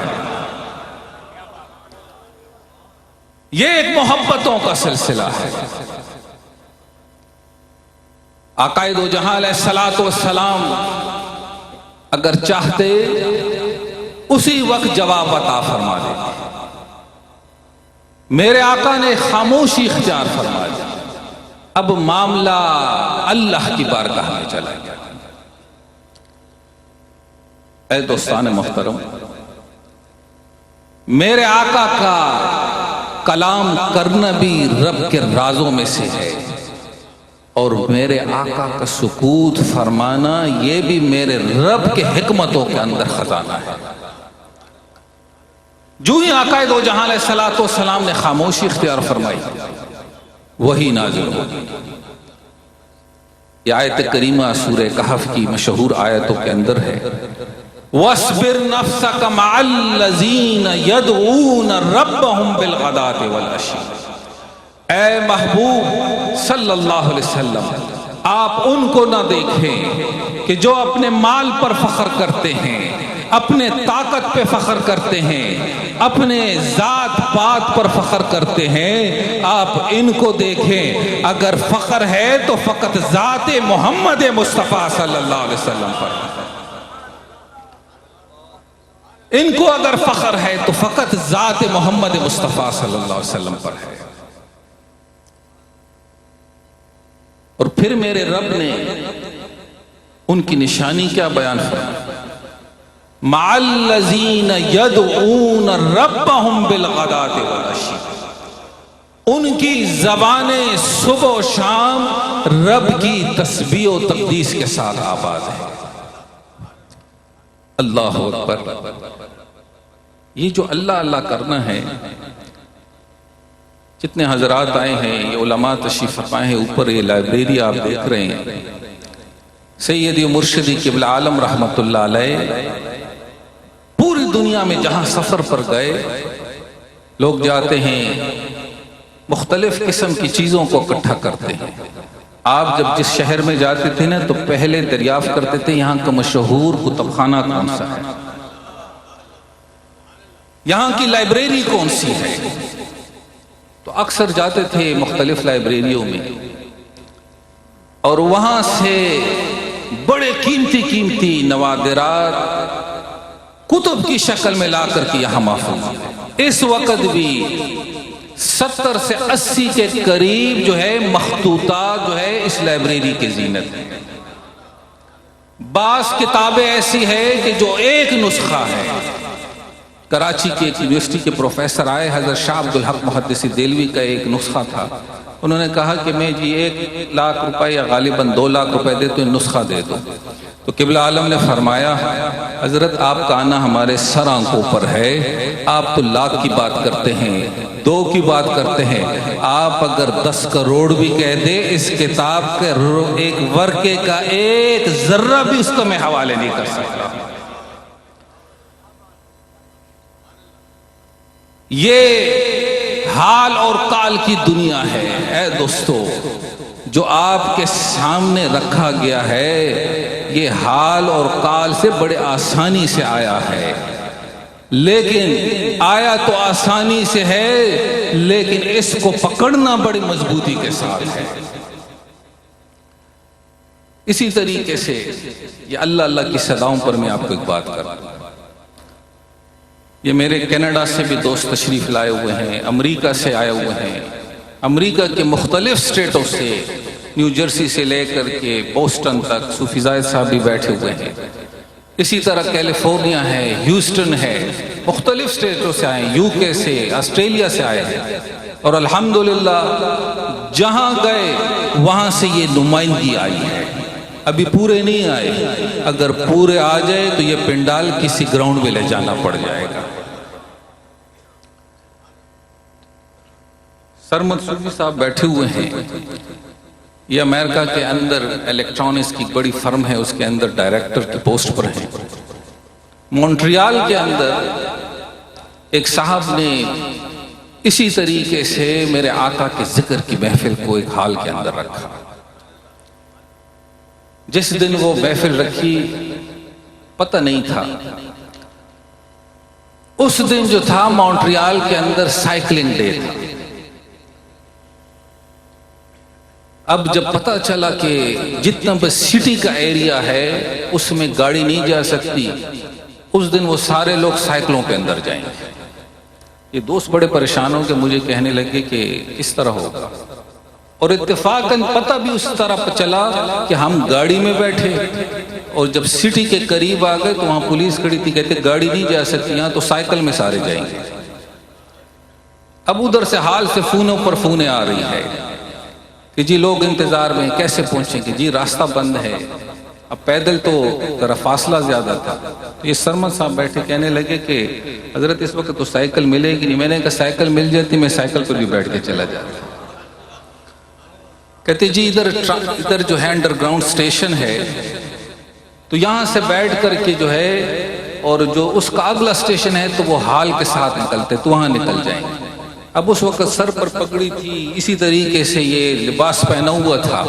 یہ ایک محبتوں کا سلسلہ ہے۔ آقا دو جہاں علیہ الصلوۃ والسلام اگر چاہتے اسی وقت جواب عطا فرما دیتے، میرے آقا نے خاموشی اختیار فرما دی۔ اب معاملہ اللہ کی بارگاہ میں چلا گیا۔ اے دوستان محترم، میرے آقا کا کلام کرنا بھی رب کے رازوں میں سے ہے، اور میرے آقا کا سکوت فرمانا یہ بھی میرے رب کے حکمتوں کے اندر خزانہ ہے۔ جو ہی آقا دو جہاں علیہ الصلوۃ والسلام نے خاموشی اختیار فرمائی، وہی نازل ہو گئی۔ یہ آیت کریمہ سورہ کہف کی مشہور آیتوں کے اندر ہے، وَاصْبِرْ نَفْسَكَ مَعَ الَّذِينَ يَدْعُونَ رَبَّهُمْ بِالْغَدَاةِ وَالْعَشِيِّ۔ اے محبوب صلی اللہ علیہ وسلم، آپ ان کو نہ دیکھیں کہ جو اپنے مال پر فخر کرتے ہیں، اپنے طاقت پہ فخر کرتے ہیں، اپنے ذات پات پر فخر کرتے ہیں، آپ ان کو دیکھیں اگر فخر ہے تو فقط ذات محمد مصطفیٰ صلی اللہ علیہ وسلم پر۔ ان کو اگر فخر ہے تو فقط ذات محمد مصطفیٰ صلی اللہ علیہ وسلم پر ہے. اور پھر میرے رب نے ان کی نشانی کیا بیان فرمائی؟ مع الذین یدعون ربہم بالغداۃ والعشی. ان کی زبانیں صبح و شام رب کی تسبیح و تقدیس کے ساتھ آباد ہے. اللہ اکبر. یہ جو اللہ اللہ کرنا ہے، جتنے حضرات آئے ہیں، یہ علماء تشریف فرمائے ہیں، اوپر یہ لائبریری آپ دیکھ رہے ہیں. سیدی مرشدی قبلہ عالم رحمت اللہ علیہ پوری دنیا میں جہاں سفر پر گئے، لوگ جاتے ہیں مختلف قسم کی چیزوں کو اکٹھا کرتے ہیں. آپ جب جس شہر میں جاتے تھے نا تو پہلے دریافت کرتے تھے یہاں کا مشہور کتب خانہ کون سا ہے، یہاں کی لائبریری کون سی ہے. تو اکثر جاتے تھے مختلف لائبریریوں میں اور وہاں سے بڑے قیمتی نوادرات کتب کی شکل میں لا کر کے یہاں محفوظ ہے. اس وقت بھی 70 سے 80 کے قریب جو ہے مخطوطات جو ہے اس لائبریری کی زینت ہے. بعض کتابیں ایسی ہے کہ جو ایک نسخہ ہے. کراچی کے ایک یونیورسٹی کے پروفیسر آئے، حضرت شاہ عبدالحق محدثی دہلوی کا ایک نسخہ تھا. انہوں نے کہا کہ میں جی 1 لاکھ روپے یا غالباً 2 لاکھ روپے دے تو نسخہ دے دو. تو قبلہ عالم نے فرمایا حضرت آپ کا آنا ہمارے سر آنکھوں پر ہے، آپ تو لاکھ کی بات کرتے ہیں، 2 کی بات کرتے ہیں. آپ اگر 10 کروڑ بھی کہہ دے اس کتاب کے ایک ورقے کا ایک ذرہ بھی اس کو میں حوالے نہیں کر سکتا. یہ حال اور قال کی دنیا ہے اے دوستو. جو آپ کے سامنے رکھا گیا ہے یہ حال اور قال سے بڑے آسانی سے آیا ہے، لیکن آیا تو آسانی سے ہے لیکن اس کو پکڑنا بڑی مضبوطی کے ساتھ ہے. اسی طریقے سے یہ اللہ اللہ کی صداؤں پر میں آپ کو ایک بات کر رہا ہوں. یہ میرے کینیڈا سے بھی دوست تشریف لائے ہوئے ہیں، امریکہ سے آئے ہوئے ہیں، امریکہ کے مختلف اسٹیٹوں سے، نیو جرسی سے لے کر کے بوسٹن تک صوفی زاہد صاحب بھی بیٹھے ہوئے ہیں. اسی طرح کیلیفورنیا ہے، ہیوسٹن ہے، مختلف اسٹیٹوں سے آئے ہیں، یو کے سے، آسٹریلیا سے آئے ہیں. اور الحمدللہ جہاں گئے وہاں سے یہ نمائندگی آئی ہے. ابھی پورے نہیں آئے، اگر پورے آ جائے تو یہ پنڈال کسی گراؤنڈ میں لے جانا پڑ جائے گا. سرمد صوفی صاحب بیٹھے ہوئے ہیں، یہ امریکہ کے اندر الیکٹرانکس کی بڑی فرم ہے، اس کے اندر ڈائریکٹر کی پوسٹ پر ہیں. مونٹریال کے اندر ایک صاحب نے اسی طریقے سے میرے آقا کے ذکر کی محفل کو ایک حال کے اندر رکھا. جس دن وہ محفل رکھی پتہ نہیں تھا، اس دن جو تھا مونٹریال کے اندر سائیکلنگ ڈے تھا. اب جب پتہ چلا کہ جتنا بس سٹی کا ایریا ہے اس میں گاڑی نہیں جا سکتی، اس دن وہ سارے لوگ سائیکلوں کے اندر جائیں گے. یہ دوست بڑے پریشان ہو کے مجھے کہنے لگے کہ کس طرح ہوگا، اور اتفاقاً پتہ بھی اس طرح چلا کہ ہم گاڑی میں بیٹھے اور جب سٹی کے قریب آ گئے تو وہاں پولیس کھڑی تھی، کہتے گاڑی نہیں جا سکتی یہاں تو سائیکل میں سارے جائیں گے. اب ادھر سے حال سے فونوں پر فونیں آ رہی ہے کہ جی لوگ انتظار میں کیسے پہنچیں گے، جی راستہ بند ہے. اب پیدل تو ذرا فاصلہ زیادہ تھا. تو یہ سرمد صاحب بیٹھے کہنے لگے کہ حضرت اس وقت تو سائیکل ملے گی نہیں. میں نے کہا سائیکل مل جاتی میں سائیکل پر بھی بیٹھ کے چلا جاتا. کہتے جی ادھر جو ہے انڈر گراؤنڈ اسٹیشن ہے تو یہاں سے بیٹھ کر کے جو ہے اور جو اس کا اگلا اسٹیشن ہے تو وہ حال کے ساتھ نکلتے تو وہاں نکل جائیں گے. اب اس وقت سر پر پگڑی تھی، اسی طریقے سے یہ لباس پہنا ہوا تھا.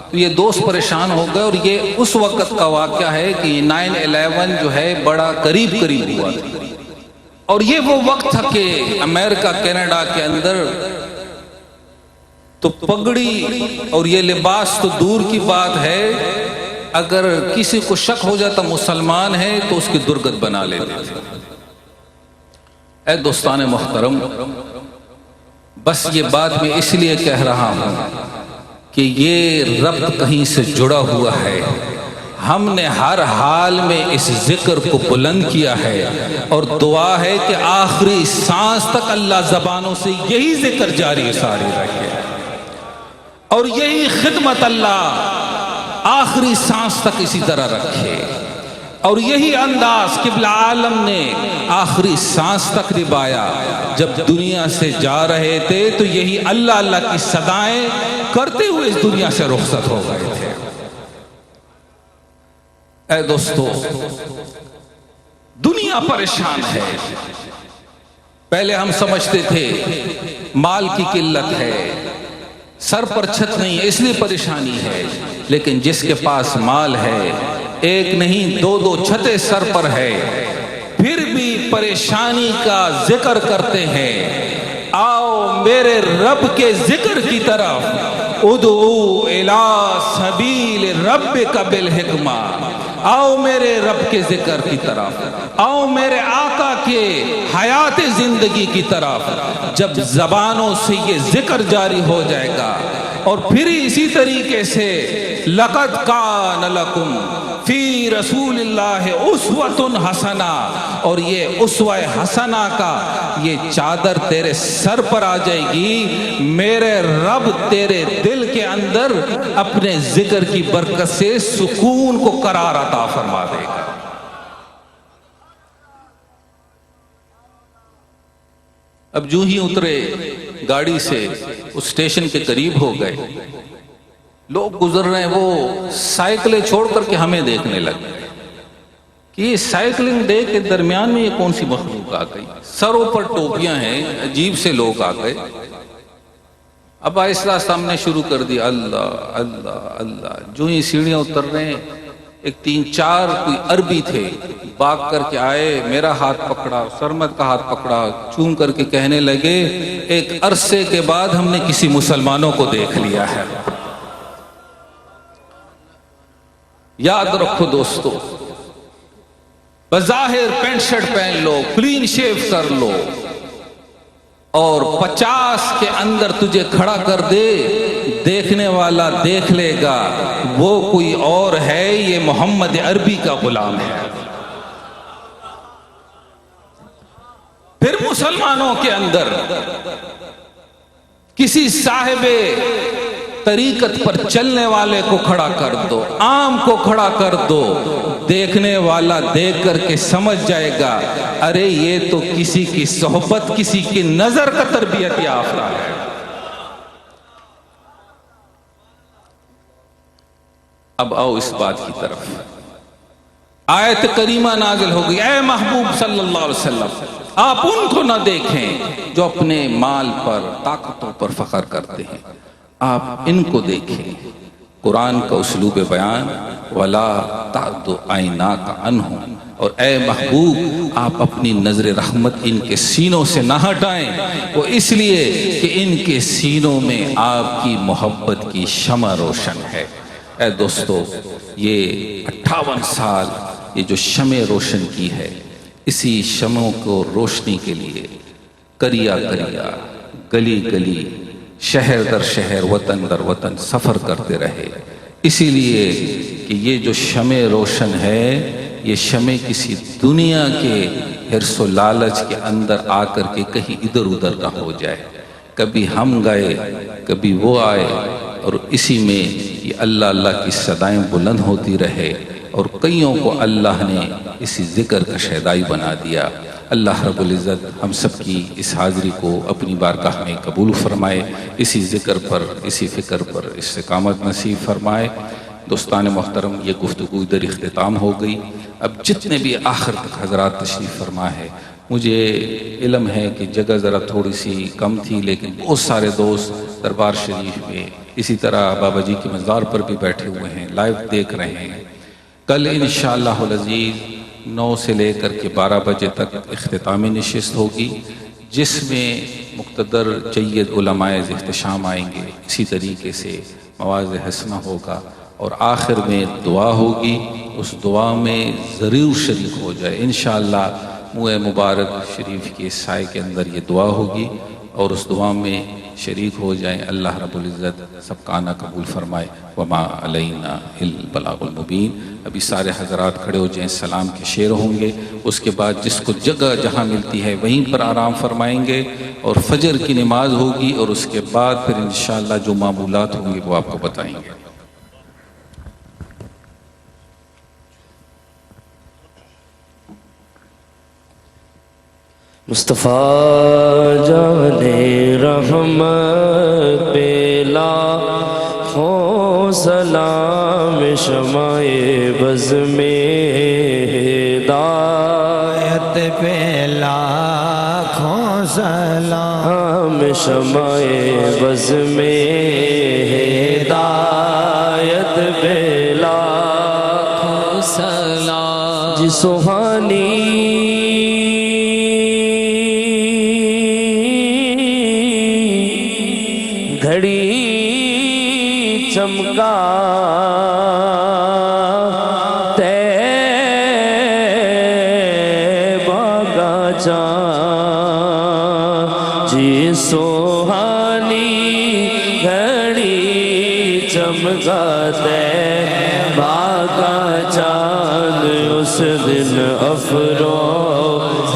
تو یہ دوست پریشان ہو گئے، اور یہ اس وقت کا واقعہ ہے کہ 9/11 جو ہے بڑا قریب ہوا تھا. اور یہ وہ وقت تھا کہ امریکہ کینیڈا کے اندر تو پگڑی اور یہ لباس تو دور کی بات ہے، اگر کسی کو شک ہو جاتا مسلمان ہے تو اس کی درگت بنا لیتے تھے. اے دوستان محترم، بس یہ بات میں اس لیے کہہ رہا ہوں کہ یہ ربط کہیں سے جڑا ہوا ہے. ہم نے ہر حال میں اس ذکر کو بلند کیا ہے اور دعا ہے کہ آخری سانس تک اللہ زبانوں سے یہی ذکر جاری ساری رکھے اور یہی خدمت اللہ آخری سانس تک اسی طرح رکھے اور یہی انداز قبلہ عالم نے آخری سانس تک نبھایا. جب دنیا سے جا رہے تھے تو یہی اللہ اللہ کی صدائیں کرتے ہوئے اس دنیا سے رخصت ہو گئے تھے. اے دوستو، دنیا پریشان ہے. پہلے ہم سمجھتے تھے مال کی قلت ہے، سر پر چھت نہیں ہے اس لیے پریشانی ہے، لیکن جس کے پاس مال ہے، ایک نہیں دو دو چھتیں سر پر ہے، پھر بھی پریشانی کا ذکر کرتے ہیں. آؤ میرے رب کے ذکر کی طرف، ادعو الی سبیل ربک بالحکمہ، آؤ میرے رب کے ذکر کی طرف، آؤ میرے آقا کے حیات زندگی کی طرف. جب زبانوں سے یہ ذکر جاری ہو جائے گا اور پھر اسی طریقے سے لقد کان لکم فی رسول اللہ اسوۃ حسنہ، اور یہ اسوہ حسنہ کا یہ چادر تیرے سر پر آ جائے گی. میرے رب تیرے دل کے اندر اپنے ذکر کی برکت سے سکون کو قرار عطا فرما دے گا. اب جو ہی اترے گاڑی سے اس اسٹیشن کے قریب ہو گئے، لوگ گزر رہے ہیں، وہ سائیکلیں چھوڑ کر کے ہمیں دیکھنے لگے کہ یہ سائیکلنگ ڈے کے درمیان میں یہ کون سی مخلوق آ گئی. سروں پر ٹوپیاں ہیں، عجیب سے لوگ آ گئے. اب آہستہ سامنے شروع کر دیا، اللہ اللہ اللہ. جو ہی سیڑھیاں اتر رہے ہیں، ایک 3-4 کوئی عربی تھے، بھاگ کر کے آئے، میرا ہاتھ پکڑا، سرمد کا ہاتھ پکڑا، چوم کر کے کہنے لگے ایک عرصے کے بعد ہم نے کسی مسلمانوں کو دیکھ لیا ہے. یاد رکھو دوستو، بظاہر پینٹ شرٹ پہن لو، کلین شیو کر لو، اور 50 کے اندر تجھے کھڑا کر دے، دیکھنے والا دیکھ لے گا وہ کوئی اور ہے، یہ محمد عربی کا غلام ہے. پھر مسلمانوں کے اندر کسی صاحب طریقت پر چلنے والے کو کھڑا کر دو، عام کو کھڑا کر دو، دیکھنے والا دیکھ کر کے سمجھ جائے گا ارے یہ تو کسی کی صحبت، کسی کی نظر کا تربیت یافتہ ہے. اب آؤ اس بات کی طرف. آیت کریمہ نازل ہو گئی، اے محبوب صلی اللہ علیہ وسلم، آپ ان کو نہ دیکھیں جو اپنے مال پر، طاقتوں پر فخر کرتے ہیں، آپ ان کو دیکھیں. قرآن کا اسلوب بیان، وَلَا تَعْدُ عَيْنَاكَ عَنْهُمْ، اور اے محبوب آپ اپنی نظر رحمت ان کے سینوں سے نہ ہٹائیں، وہ اس لیے کہ ان کے سینوں میں آپ کی محبت کی شمع روشن ہے. اے دوستو، یہ 58 سال یہ جو شمع روشن کی ہے، اسی شمعوں کو روشنی کے لیے کریا کریا، گلی گلی، شہر در شہر، وطن در وطن سفر کرتے رہے. اسی لیے کہ یہ جو شمع روشن ہے، یہ شمع کسی دنیا کے حرص و لالچ کے اندر آ کر کے کہیں ادھر ادھر نہ ہو جائے. کبھی ہم گئے، کبھی وہ آئے، اور اسی میں یہ اللہ اللہ کی صدائیں بلند ہوتی رہے، اور کئیوں کو اللہ نے اسی ذکر کا شہدائی بنا دیا. اللہ رب العزت ہم سب کی اس حاضری کو اپنی بارگاہ میں قبول فرمائے، اسی ذکر پر، اسی فکر پر استقامت نصیب فرمائے. دوستان محترم، یہ گفتگو ادھر اختتام ہو گئی. اب جتنے بھی آخر تک حضرات تشریف فرما ہے، مجھے علم ہے کہ جگہ ذرا تھوڑی سی کم تھی، لیکن بہت سارے دوست دربار شریف میں، اسی طرح بابا جی کی مزار پر بھی بیٹھے ہوئے ہیں، لائیو دیکھ رہے ہیں. کل انشاءاللہ العزیز 9 سے لے کر کے 12 بجے تک اختتامی نشست ہوگی، جس میں مقتدر جید علماء احتشام آئیں گے. اسی طریقے سے مواعظ حسنہ ہوگا، اور آخر میں دعا ہوگی. اس دعا میں ضرور شریک ہو جائے. انشاءاللہ مجموعہ مبارک شریف کے سائے کے اندر یہ دعا ہوگی اور اس دعا میں شریک ہو جائیں. اللہ رب العزت سب کا آنا قبول فرمائے. وما علینا البلاغ المبین. ابھی سارے حضرات کھڑے ہو جائیں, سلام کے شعر ہوں گے, اس کے بعد جس کو جگہ جہاں ملتی ہے وہیں پر آرام فرمائیں گے اور فجر کی نماز ہوگی اور اس کے بعد پھر انشاءاللہ جو معمولات ہوں گے وہ آپ کو بتائیں گے. مصطفیٰ جانے رحمت پہ لاکھوں سلام, شمع بز میں ہدایت پہ لاکھوں سلام, شمع بز میں ہدایت پہ لاکھوں سلام. جی سبحانی گھڑی چمکا طیبہ کا چاند, جی سوہانی گھڑی چمکا طیبہ کا چاند, اس دن افروز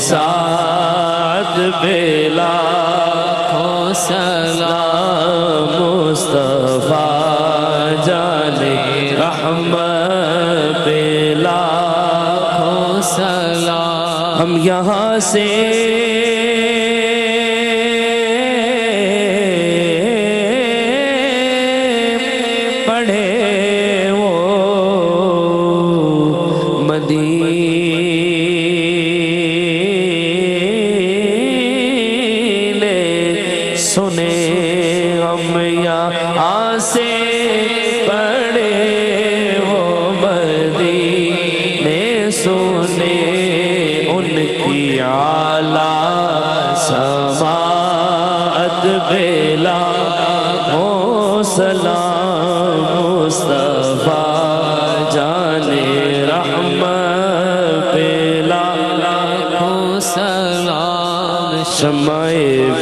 سعد بلا سلام. مصطفیٰ جانے رحمت پہ لاکھوں سلام. ہم یہاں سے پڑھے وہ مدینے سنے, ہم یہاں سے پڑھے وہ مدینے سنے, ان کی اعلیٰ سماعت بلا ہو سلام. مصطفیٰ جانے رحمت پہ لاکھوں سلام, شمع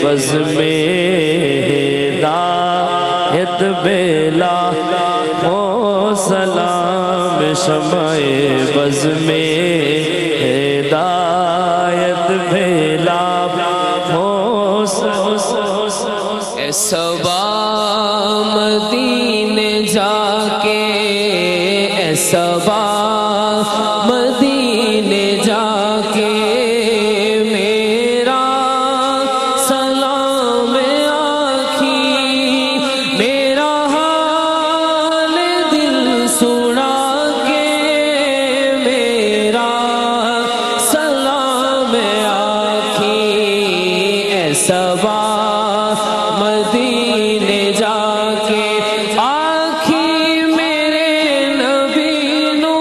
بز میں ہدایت بلا ہو سلام, شمع بز میں ہدایت بلا ہو سلام. اے صبا مدینے جا کے, اے صبا مدینے جا کے میرا سلام آنکھی, میرا حال دل سنا کے میرا سلام آنکھی. اے صبا مدینے جا کے آنکھی میرے نبی نو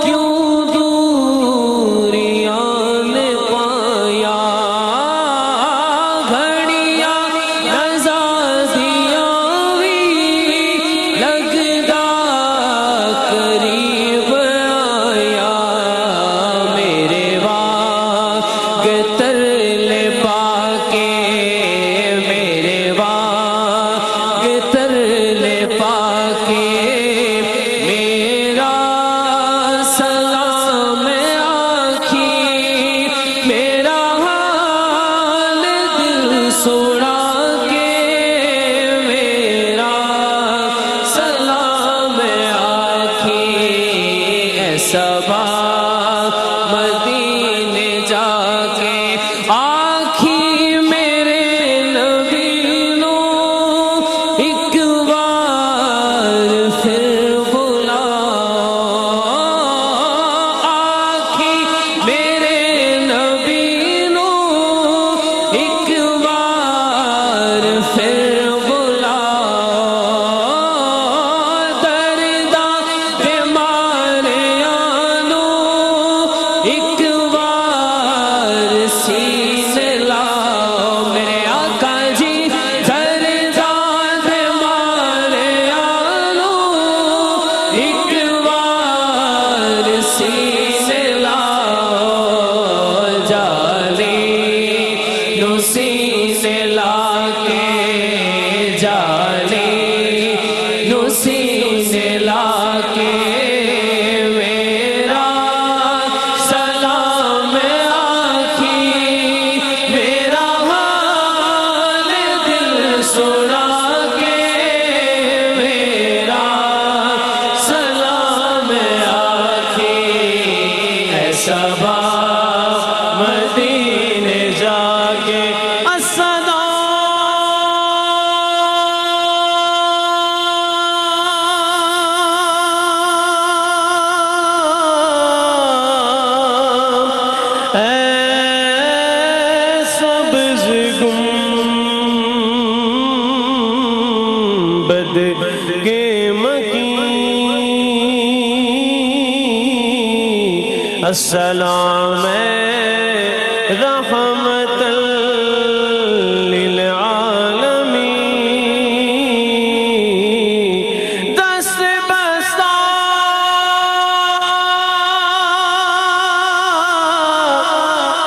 کیوں دوریاں نے پایا, گھڑیاں نزادیاں بھی لگدا قریب آیا, میرے وقت ترلے پا کے صبا مدینے جا کے السلام رحمت للعالمین دست بستہ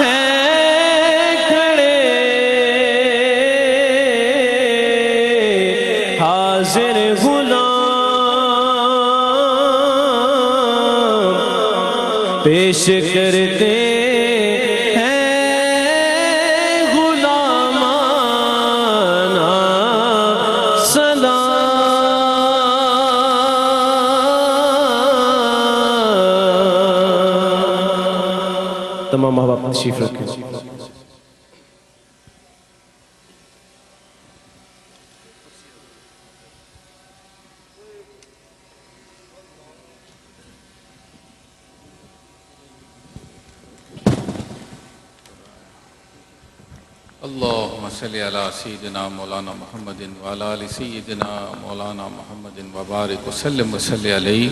ہے کھڑے حاضر پیش کرتے ہیں غلامانہ سلام تمام احباب تشریف رکھیں اللہم صلی علی سیدنا مولانا محمد وعلی آل سیدنا مولانا محمد وبارک وسلم وصلی علیہ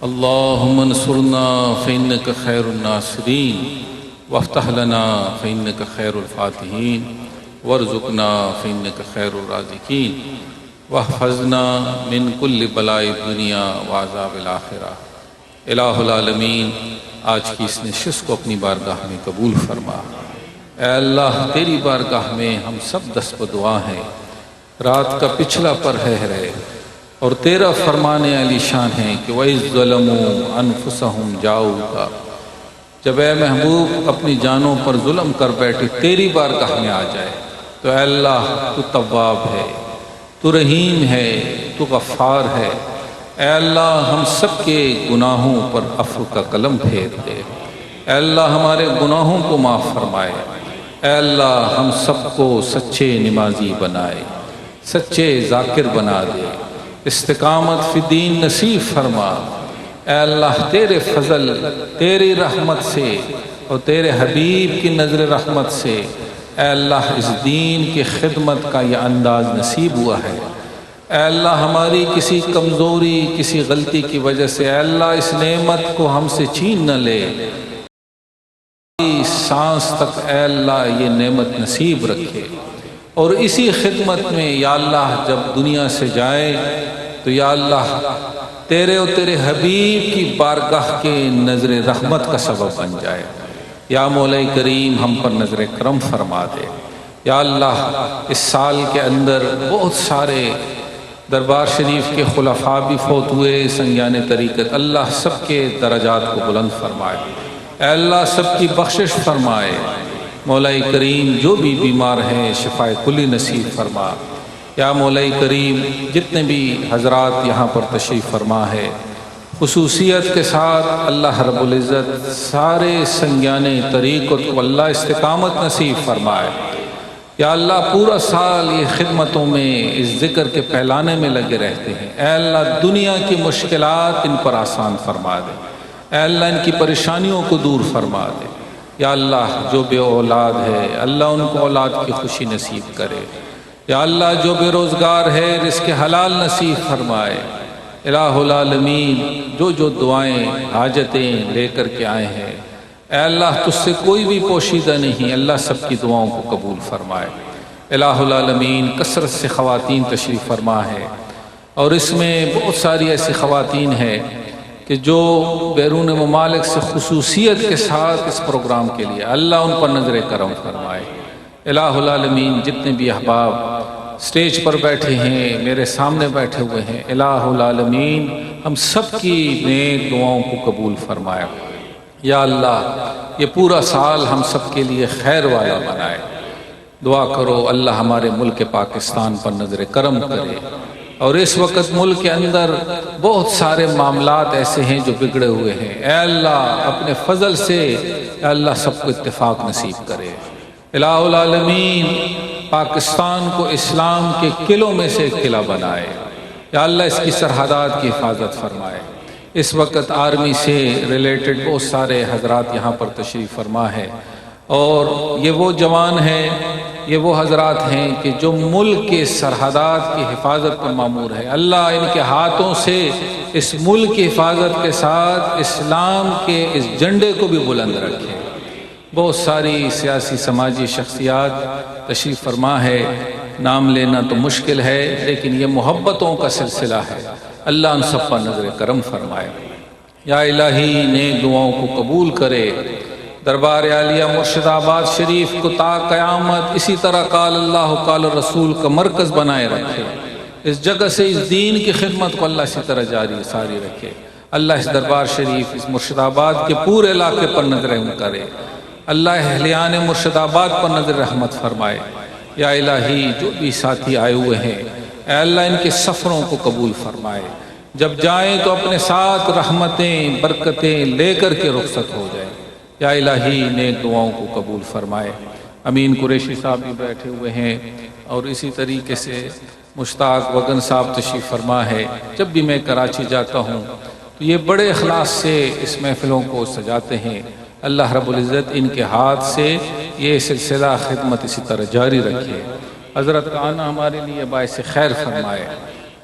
اللہم انصرنا فإنک خیر الناصرین وافتح لنا فإنک خیر الفاتحین وارزقنا فإنک خیر الرازقین واحفظنا من کل بلاء الدنیا وعذاب الآخرہ۔ الہ العالمین آج کی اس نشست کو اپنی بارگاہ میں قبول فرما۔ اے اللہ تیری بارگاہ میں ہم سب دست بدعا ہیں، رات کا پچھلا پہر ہے اور تیرا فرمان علی شان ہے کہ وَإِذْ ظَلَمُوا أَنفُسَهُمْ جَاءُوكَ، جب اے محبوب اپنی جانوں پر ظلم کر بیٹھے تیری بارگاہ میں آ جائے تو اے اللہ تو تواب ہے، تو رحیم ہے، تو غفار ہے۔ اے اللہ ہم سب کے گناہوں پر عفو کا قلم پھیر دے، اے اللہ ہمارے گناہوں کو معاف فرمائے، اے اللہ ہم سب کو سچے نمازی بنائے، سچے ذاکر بنا دے، استقامت فی الدین نصیب فرما۔ اے اللہ تیرے فضل، تیری رحمت سے اور تیرے حبیب کی نظر رحمت سے اے اللہ اس دین کی خدمت کا یہ انداز نصیب ہوا ہے۔ اے اللہ ہماری کسی کمزوری، کسی غلطی کی وجہ سے اے اللہ اس نعمت کو ہم سے چھین نہ لے، سانس تک اے اللہ یہ نعمت نصیب رکھے، اور اسی خدمت میں یا اللہ جب دنیا سے جائے تو یا اللہ تیرے اور تیرے حبیب کی بارگاہ کے نظر رحمت کا سبب بن جائے۔ یا مولا کریم ہم پر نظر کرم فرما دے۔ یا اللہ اس سال کے اندر بہت سارے دربار شریف کے خلفاء بھی فوت ہوئے، سنگیان طریقت، اللہ سب کے درجات کو بلند فرمائے، اے اللہ سب کی بخشش فرمائے۔ مولا کریم جو بھی بیمار ہیں شفائے کلی نصیب فرما۔ یا مولا کریم جتنے بھی حضرات یہاں پر تشریف فرما ہے، خصوصیت کے ساتھ اللہ رب العزت سارے سنگیان طریقت کو اللہ استقامت نصیب فرمائے۔ یا اللہ پورا سال یہ خدمتوں میں اس ذکر کے پھیلانے میں لگے رہتے ہیں، اے اللہ دنیا کی مشکلات ان پر آسان فرما دے، اے اللہ ان کی پریشانیوں کو دور فرما دے۔ یا اللہ جو بے اولاد ہے اللہ ان کو اولاد کی خوشی نصیب کرے۔ یا اللہ جو بے روزگار ہے رزق حلال نصیب فرمائے۔ الہ العالمین جو دعائیں حاجتیں لے کر کے آئے ہیں اے اللہ تجھ سے کوئی بھی پوشیدہ نہیں، اللہ سب کی دعاؤں کو قبول فرمائے۔ الہ العالمین کثرت سے خواتین تشریف فرما ہے، اور اس میں بہت ساری ایسی خواتین ہیں کہ جو بیرون ممالک سے خصوصیت کے ساتھ اس پروگرام کے لیے اللہ ان پر نظر کرم فرمائے۔ الہ العالمین جتنے بھی احباب سٹیج پر بیٹھے ہیں، میرے سامنے بیٹھے ہوئے ہیں، الہ العالمین ہم سب کی نیک دعاؤں کو قبول فرمائے۔ یا اللہ یہ پورا سال ہم سب کے لیے خیر والا بنائے۔ دعا کرو اللہ ہمارے ملک پاکستان پر نظر کرم کرے، اور اس وقت ملک کے اندر بہت سارے معاملات ایسے ہیں جو بگڑے ہوئے ہیں۔ اے اللہ اپنے فضل سے اے اللہ سب کو اتفاق نصیب کرے۔ الہ العالمین پاکستان کو اسلام کے قلعوں میں سے ایک قلعہ بنائے۔ یا اللہ اس کی سرحدات کی حفاظت فرمائے۔ اس وقت آرمی سے ریلیٹڈ بہت سارے حضرات یہاں پر تشریف فرما ہے، اور یہ وہ جوان ہیں، یہ وہ حضرات ہیں کہ جو ملک کے سرحدات کی حفاظت پر مامور ہے۔ اللہ ان کے ہاتھوں سے اس ملک کی حفاظت کے ساتھ اسلام کے اس جھنڈے کو بھی بلند رکھے۔ بہت ساری سیاسی سماجی شخصیات تشریف فرما ہے، نام لینا تو مشکل ہے، لیکن یہ محبتوں کا سلسلہ ہے۔ اللہ ان سب پر نظر کرم فرمائے۔ یا الہی نیک دعاؤں کو قبول کرے۔ دربار عالیہ مرشد آباد شریف کو تا قیامت اسی طرح قال اللہ قال رسول کا مرکز بنائے رکھے۔ اس جگہ سے اس دین کی خدمت کو اللہ اسی طرح جاری ساری رکھے۔ اللہ اس دربار شریف اس مرشد آباد کے پورے علاقے پر نظر رحم کرے۔ اللہ اہلیان مرشد آباد پر نظر رحمت فرمائے۔ یا الہی جو بھی ساتھی آئے ہوئے ہیں اے اللہ ان کے سفروں کو قبول فرمائے۔ جب جائیں تو اپنے ساتھ رحمتیں برکتیں لے کر کے رخصت ہو جائیں۔ یا الہی نیک دعاؤں کو قبول فرمائے۔ امین قریشی صاحب بھی بیٹھے ہوئے ہیں، اور اسی طریقے سے مشتاق وگن صاحب تشریف فرما ہے۔ جب بھی میں کراچی جاتا ہوں تو یہ بڑے اخلاص سے اس محفلوں کو سجاتے ہیں۔ اللہ رب العزت ان کے ہاتھ سے یہ سلسلہ خدمت اسی طرح جاری رکھے۔ حضرت کا آنا ہمارے لیے باعث خیر فرمائے،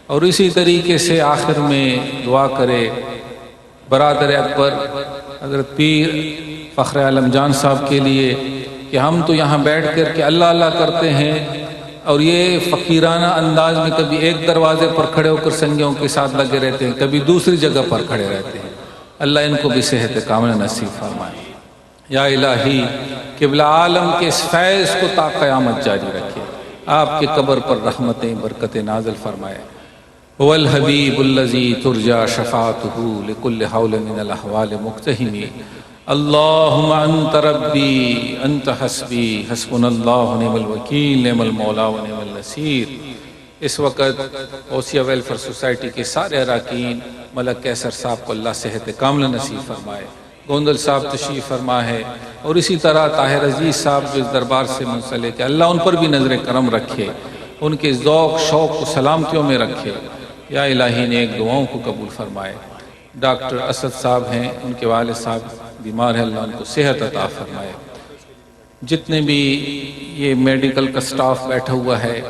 اور اسی طریقے سے آخر میں دعا کرے برادر اکبر حضرت پیر فخر عالم جان صاحب کے لیے کہ ہم تو یہاں بیٹھ کر کے اللہ اللہ کرتے ہیں، اور یہ فقیرانہ انداز میں کبھی ایک دروازے پر کھڑے ہو کر سنگیوں کے ساتھ لگے رہتے ہیں، کبھی دوسری جگہ پر کھڑے رہتے ہیں۔ اللہ ان کو بھی صحت کاملہ نصیب فرمائے۔ یا الہی قبلہ عالم کے اس فیض کو تا قیامت جاری رکھے۔ آپ کے قبر پر رحمتیں برکتیں نازل فرمائے۔ هو الحبیب الذی ترجى شفاعته لكل حول من الاحوال مقتحم اللهم انت ربی انت حسبی حسبنا اللہ نعم الوکیل نعم المولا و نعم النصیر۔ اس وقت اوسیہ ویلفیئر سوسائٹی کے سارے اراکین ملک کیسر صاحب کو اللہ صحت کاملہ نصیب فرمائے۔ گوندل صاحب تشریف فرما ہے، اور اسی طرح طاہر عزیز صاحب جو اس دربار سے منسلک ہے، اللہ ان پر بھی نظر کرم رکھے، ان کے ذوق شوق کو سلامتیوں میں رکھے۔ یا الہی نیک دعاؤں کو قبول فرمائے۔ ڈاکٹر اسد صاحب ہیں، ان کے والد صاحب بیمار ہیں، اللہ ان کو صحت عطا فرمائے۔ جتنے بھی یہ میڈیکل کا سٹاف بیٹھا ہوا ہے،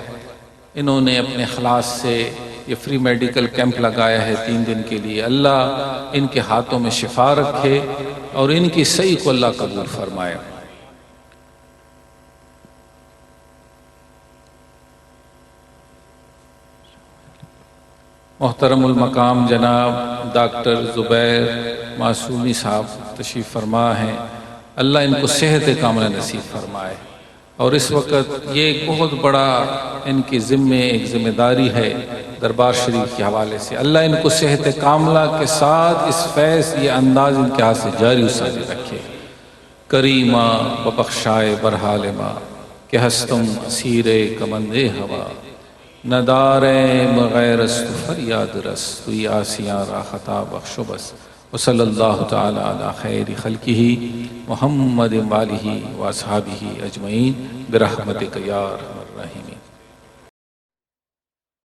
انہوں نے اپنے اخلاص سے یہ فری میڈیکل کیمپ لگایا ہے 3 دن کے لیے۔ اللہ ان کے ہاتھوں میں شفا رکھے، اور ان کی صحیح کو اللہ قبول فرمائے۔ محترم المقام جناب ڈاکٹر زبیر معصومی صاحب تشریف فرما ہیں، اللہ ان کو صحت کاملہ نصیب فرمائے۔ اور اس وقت یہ ایک بہت بڑا ان کی ایک ذمہ داری ہے دربار شریف کے حوالے سے۔ اللہ ان کو صحت کاملہ کے ساتھ اس فیض یہ انداز ان کے ہاتھ سے جاری ساری رکھے۔ کریمہ ببخشائے برحال ماں کہ ہستم اسیر کمندے ہوا، ندار مغیر است فریاد رس توی آسیاں را خطا بخشو بس۔ وصلی اللہ تعالی علی خیر خلقہ محمد وآلہ واصحابہ اجمعین برحمتک یا ارحم الراحمین۔